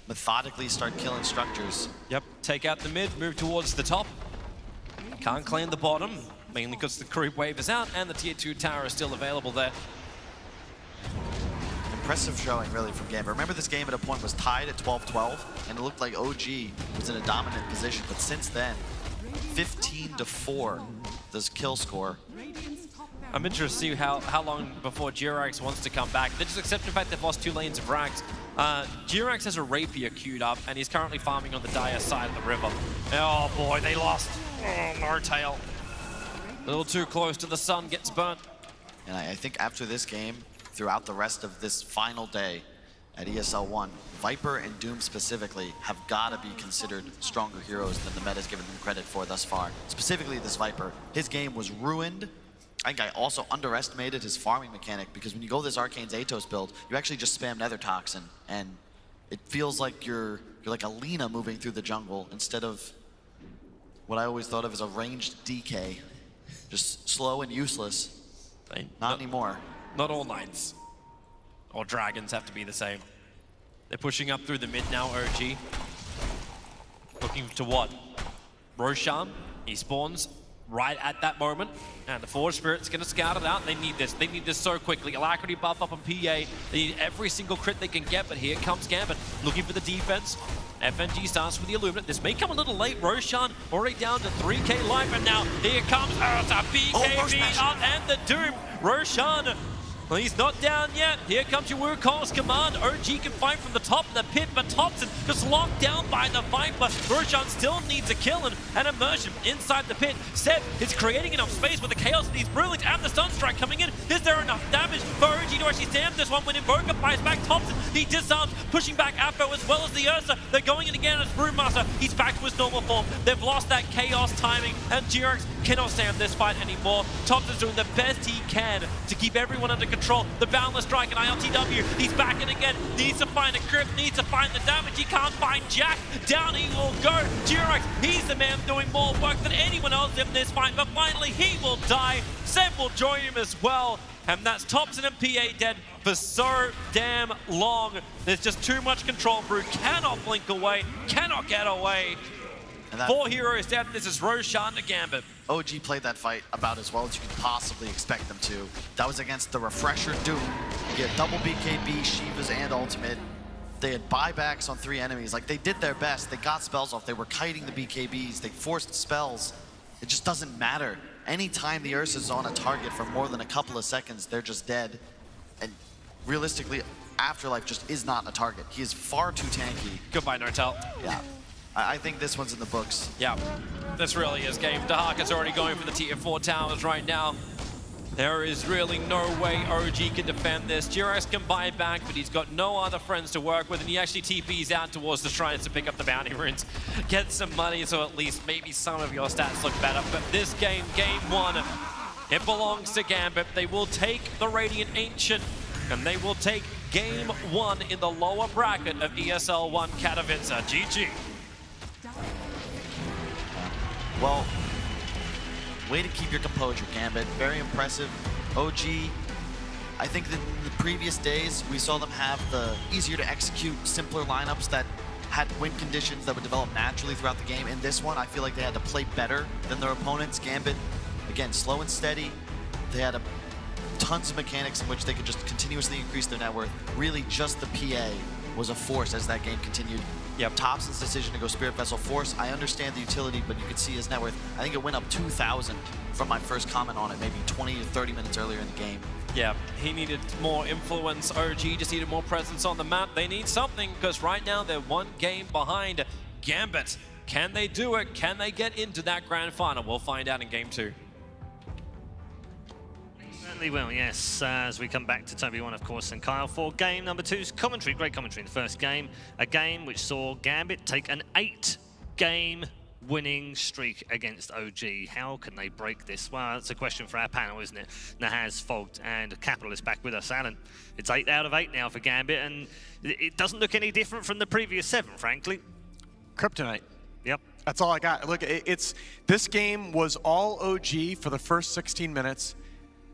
methodically start killing structures. Yep, take out the mid, move towards the top. Can't claim the bottom, mainly because the creep wave is out and the tier 2 tower is still available there. Impressive showing, really, from Gambit. Remember, this game at a point was tied at 12-12, and it looked like OG was in a dominant position, but since then, 15-4, this kill score. I'm interested to see how long before Jirax wants to come back. They just accept the fact they've lost 2 lanes of Rags. Jirax has a Rapier queued up, and he's currently farming on the Dire side of the river. Oh boy, they lost. Oh, Nortail. A little too close to the sun, gets burnt. And I think after this game, throughout the rest of this final day at ESL 1, Viper and Doom specifically have got to be considered stronger heroes than the meta's given them credit for thus far. Specifically this Viper. His game was ruined. I think I also underestimated his farming mechanic, because when you go this Arcane's Atos build, you actually just spam Nether Toxin, and it feels like you're like a Lina moving through the jungle instead of what I always thought of as a ranged DK. Just slow and useless. Not anymore. Not all knights or dragons have to be the same. They're pushing up through the mid now, OG. Looking to what? Roshan, he spawns right at that moment, and the Forge Spirit's gonna scout it out. They need this. They need this so quickly. Alacrity buff up on PA. They need every single crit they can get, but here comes Gambit, looking for the defense. FNG starts with the Illuminate. This may come a little late. Roshan already down to 3k life, and now here comes Ursa, BKB up, and the Doom. Roshan, well, he's not down yet. Here comes your Wukov's command. OG can fight from the top of the pit, but Thompson just locked down by the Viper. Roshan still needs a kill and an immersion inside the pit. Seb is creating enough space with the chaos of these Brewlings and the Stun Strike coming in. Is there enough damage for OG to actually stand this one when Invoker fires back Thompson? He disarms, pushing back Afro as well as the Ursa. They're going in again as Brewmaster. He's back to his normal form. They've lost that chaos timing, and Jirax cannot stand this fight anymore. Thompson's doing the best he can to keep everyone under control. The Boundless Strike and ILTW, he's back in again, needs to find a grip, needs to find the damage, he can't find Jack, down he will go. Jirax, he's the man doing more work than anyone else in this fight, but finally he will die. Seb will join him as well, and that's Thompson and PA dead. for so damn long. There's just too much control. Brew cannot blink away, cannot get away. And 4 heroes dead. This is Roshan to Gambit. OG played that fight about as well as you could possibly expect them to. That was against the Refresher Doom. You had double BKB, Shivas, and Ultimate. They had buybacks on 3 enemies. Like, they did their best. They got spells off. They were kiting the BKBs. They forced spells. It just doesn't matter. Anytime the Ursa is on a target for more than a couple of seconds, they're just dead. And realistically, Afterlife just is not a target. He is far too tanky. Goodbye, Nortel. Yeah. I think this one's in the books. Yeah, this really is game. Dahak is already going for the tier 4 towers right now. There is really no way OG can defend this. Durex can buy back, but he's got no other friends to work with, and he actually TPs out towards the shrines to pick up the bounty runes. Get some money, so at least maybe some of your stats look better. But this game, game 1, it belongs to Gambit. They will take the Radiant Ancient, and they will take game 1 in the lower bracket of ESL 1 Katowice. GG. Well, way to keep your composure, Gambit. Very impressive. OG, I think that in the previous days, we saw them have the easier to execute, simpler lineups that had win conditions that would develop naturally throughout the game. In this one, I feel like they had to play better than their opponents. Gambit, again, slow and steady. They had tons of mechanics in which they could just continuously increase their net worth. Really, just the PA was a force as that game continued. Yep. Thompson's decision to go Spirit Vessel Force, I understand the utility, but you could see his net worth. I think it went up 2,000 from my first comment on it, maybe 20 to 30 minutes earlier in the game. Yeah, he needed more influence. OG just needed more presence on the map. They need something, because right now they're 1 game behind Gambit. Can they do it? Can they get into that grand final? We'll find out in game 2. Certainly will, yes, as we come back to Toby 1, of course, and Kyle for game number 2's commentary. Great commentary in the first game. A game which saw Gambit take an 8-game winning streak against OG. How can they break this? Well, that's a question for our panel, isn't it? Nahaz, Fogged, and Capital is back with us. Alan, it's 8 out of 8 now for Gambit, and it doesn't look any different from the previous 7, frankly. Kryptonite. Yep. That's all I got. Look, this game was all OG for the first 16 minutes.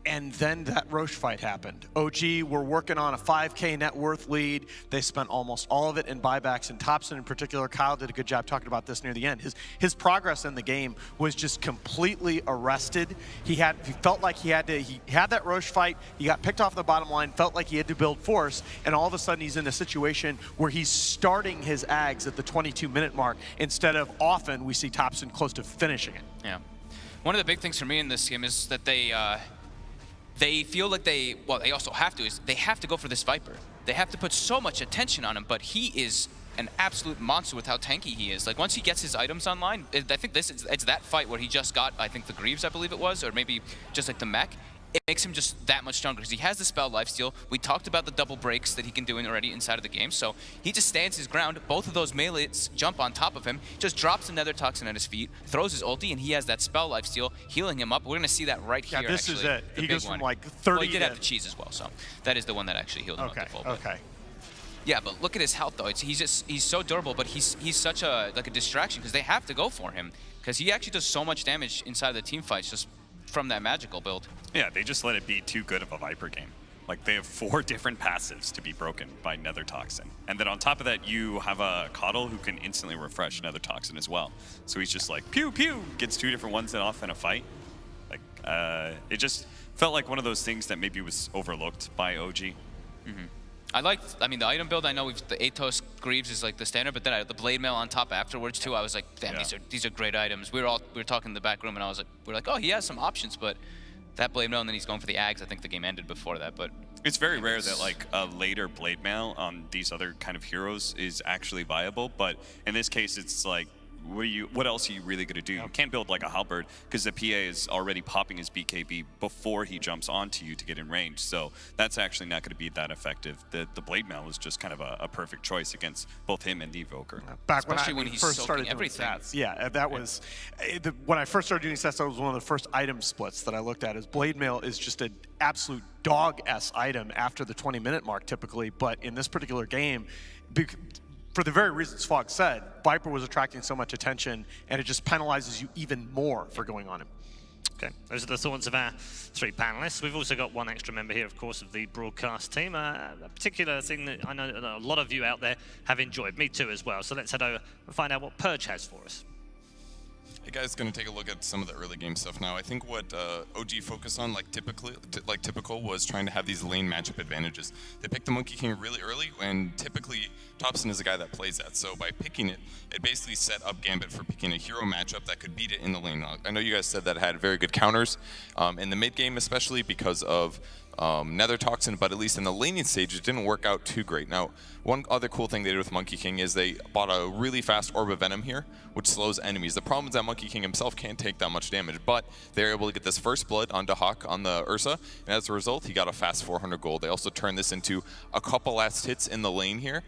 And then that Roche fight happened. OG were working on a 5K net worth lead. They spent almost all of it in buybacks, and Thompson in particular, Kyle did a good job talking about this near the end. His progress in the game was just completely arrested. He felt like he had that Roche fight, he got picked off the bottom line, felt like he had to build force, and all of a sudden he's in a situation where he's starting his ags at the 22-minute mark, instead of often we see Thompson close to finishing it. Yeah. One of the big things for me in this game is that they feel like they also have to go for this Viper. They have to put so much attention on him, but he is an absolute monster with how tanky he is. Like, once he gets his items online, I think it's that fight where he just got, I think, the Greaves, I believe it was, or maybe just like the mech. It makes him just that much stronger because he has the spell lifesteal. We talked about the double breaks that he can do already inside of the game, so he just stands his ground. Both of those melees jump on top of him, just drops another toxin at his feet, throws his ulti, and he has that spell lifesteal healing him up. We're gonna see that right here. Yeah, this actually, is it. He goes from like 30 well, he did to... have the cheese as well, so that is the one that actually healed him up to full. Okay. Yeah, but look at his health though. He's so durable, but he's such a distraction because they have to go for him because he actually does so much damage inside of the team fights just from that magical build. Yeah, they just let it be too good of a Viper game. Like, they have 4 different passives to be broken by Nether Toxin. And then on top of that, you have a Coddle who can instantly refresh Nether Toxin as well. So he's just like, pew, pew, gets 2 different ones off in a fight. Like, it just felt like one of those things that maybe was overlooked by OG. Mm-hmm. I mean, the item build, I know the Atos Greaves is like the standard, but then the Blade Mail on top afterwards too, I was like, damn, these are great items. We were talking in the back room, and we're like, oh, he has some options, but that Blade Mail, and then he's going for the Ags. I think the game ended before that, but it's very rare that like a later Blade Mail on these other kind of heroes is actually viable, but in this case, it's like, what else are you really gonna do? You can't build like a halberd because the PA is already popping his BKB before he jumps onto you to get in range. So that's actually not gonna be that effective. The Blade Mail was just kind of a perfect choice against both him and the Evoker. Back especially when he's first started soaking doing everything. stats. Yeah, that was when I first started doing stats. That was one of the first item splits that I looked at. Is Blade Mail is just an absolute dog-s item after the 20-minute mark typically, but in this particular game, for the very reasons Fogg said, Viper was attracting so much attention, and it just penalizes you even more for going on him. Okay, those are the thoughts of our 3 panelists. We've also got one extra member here, of course, of the broadcast team. A particular thing that I know that a lot of you out there have enjoyed, me too as well. So let's head over and find out what Purge has for us. Hey guys, going to take a look at some of the early game stuff now. I think what OG focused on, like typical, was trying to have these lane matchup advantages. They picked the Monkey King really early, and typically Thompson is a guy that plays that. So by picking it, it basically set up Gambit for picking a hero matchup that could beat it in the lane. I know you guys said that it had very good counters in the mid game, especially because of Nether Toxin, but at least in the laning stage, it didn't work out too great. Now, one other cool thing they did with Monkey King is they bought a really fast Orb of Venom here, which slows enemies. The problem is that Monkey King himself can't take that much damage, but they're able to get this first blood onto Hawk on the Ursa, and as a result, he got a fast 400 gold. They also turned this into a couple last hits in the lane here.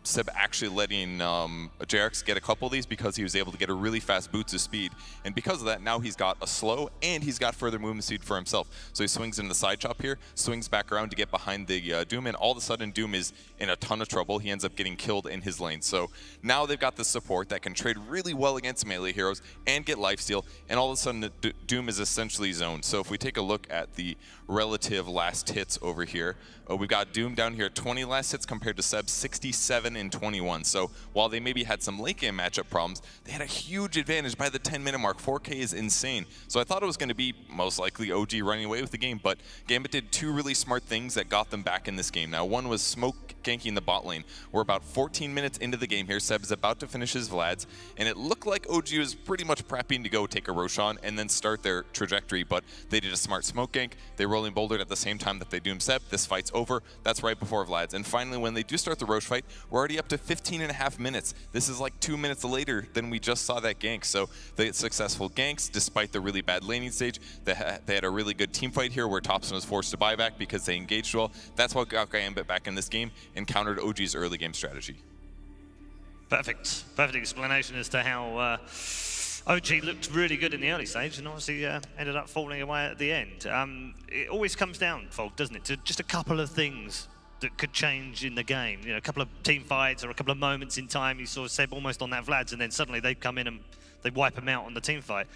Seb actually letting JRX get a couple of these because he was able to get a really fast boots of speed, and because of that, now he's got a slow and he's got further movement speed for himself. So he swings into the side chop here, swings back around to get behind the Doom, and all of a sudden Doom is in a ton of trouble. He ends up getting killed in his lane. So now they've got the support that can trade really well against melee heroes and get lifesteal, and all of a sudden Doom is essentially zoned. So if we take a look at the relative last hits over here, we've got Doom down here at 20 last hits compared to Seb's 67 and 21. So while they maybe had some late game matchup problems, they had a huge advantage by the 10-minute mark. 4K is insane. So I thought it was going to be most likely OG running away with the game, but Gambit did 2 really smart things that got them back in this game. Now, one was smoke ganking the bot lane. We're about 14 minutes into the game here. Seb is about to finish his Vlads, and it looked like OG was pretty much prepping to go take a Roshan and then start their trajectory, but they did a smart smoke gank. They rolling bouldered at the same time that they doom Seb. This fight's over. That's right before Vlads. And finally, when they do start the Roche fight, we're already up to 15.5 minutes. This is like 2 minutes later than we just saw that gank. So they had successful ganks despite the really bad laning stage. They had a really good team fight here where Thompson was forced to buy back because they engaged well. That's what got Gambit back in this game and countered OG's early game strategy. Perfect explanation as to how OG looked really good in the early stage and obviously ended up falling away at the end. It always comes down, Folk, doesn't it, to just a couple of things that could change in the game. You know, a couple of team fights or a couple of moments in time. You saw Seb almost on that Vlads, and then suddenly they come in and they wipe him out on the team fight.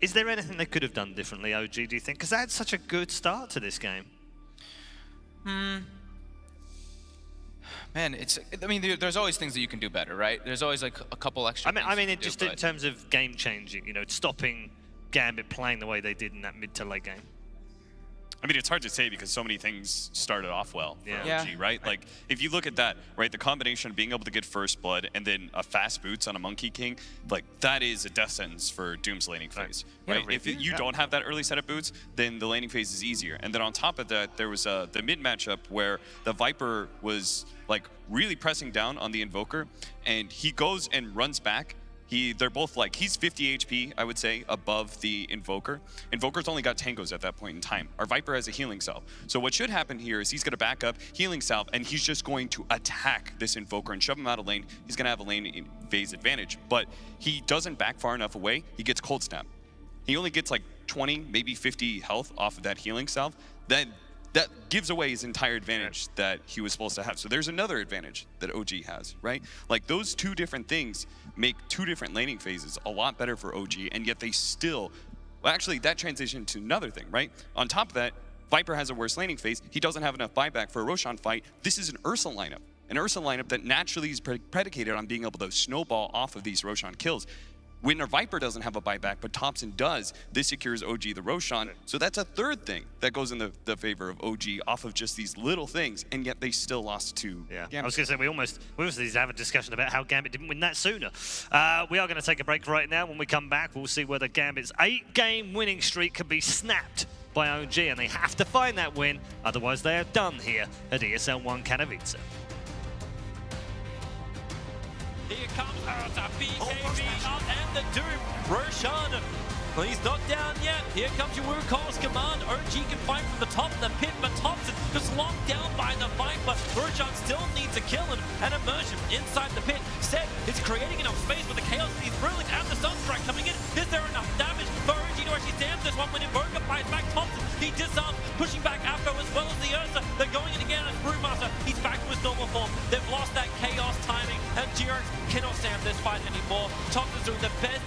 Is there anything they could have done differently, OG, do you think? Because they had such a good start to this game. Man, I mean, there's always things that you can do better, right? There's always like a couple extra things I mean, you can just do, in terms of game changing, you know, stopping Gambit playing the way they did in that mid to late game. I mean, it's hard to say because so many things started off well for Yeah. OG, right? Like, if you look at that, right, the combination of being able to get first blood and then a fast boots on a Monkey King, like, that is a death sentence for Doom's laning phase, right? If you don't have that early setup boots, then the laning phase is easier. And then on top of that, there was the mid matchup where the Viper was, like, really pressing down on the Invoker, and he goes and runs back. They're both like, he's 50 HP, I would say, above the Invoker. Invoker's only got tangos at that point in time. Our Viper has a healing salve. So what should happen here is he's going to back up, healing salve, and he's just going to attack this Invoker and shove him out of lane. He's going to have a lane phase advantage, but he doesn't back far enough away. He gets cold snap. He only gets like 20, maybe 50 health off of that healing salve. Then that gives away his entire advantage that he was supposed to have. So there's another advantage that OG has, right? Like, those 2 different things make 2 different laning phases a lot better for OG, and yet they still, well, actually that transitioned to another thing, right? On top of that, Viper has a worse laning phase. He doesn't have enough buyback for a Roshan fight. This is an Ursa lineup. An Ursa lineup that naturally is predicated on being able to snowball off of these Roshan kills. When our Viper doesn't have a buyback, but Thompson does, this secures OG the Roshan. So that's a third thing that goes in the favor of OG off of just these little things, and yet they still lost to Gambit. I was going to say, we almost need to have a discussion about how Gambit didn't win that sooner. We are going to take a break right now. When we come back, we'll see whether Gambit's 8-game winning streak can be snapped by OG, and they have to find that win, otherwise they are done here at ESL 1 Katowice. Here comes Ursa, BKB up, and the Doom. Roshan, well, he's not down yet. Here comes your Wukong's command. OG can fight from the top of the pit, but Thompson just locked down by the Viper. Roshan still needs a kill and immersion inside the pit. Seb is creating enough space for the Chaos. He's brilliant, and the Sunstrike coming in. Is there enough damage for OG to actually stand this one when Invoker fights back Thompson? He disarms, pushing back Afro as well as the Ursa. They're going in again as Brewmaster. He's back to his normal form. They've lost that Chaos timing, and G-Rex cannot stand this fight anymore. Thompson's doing the best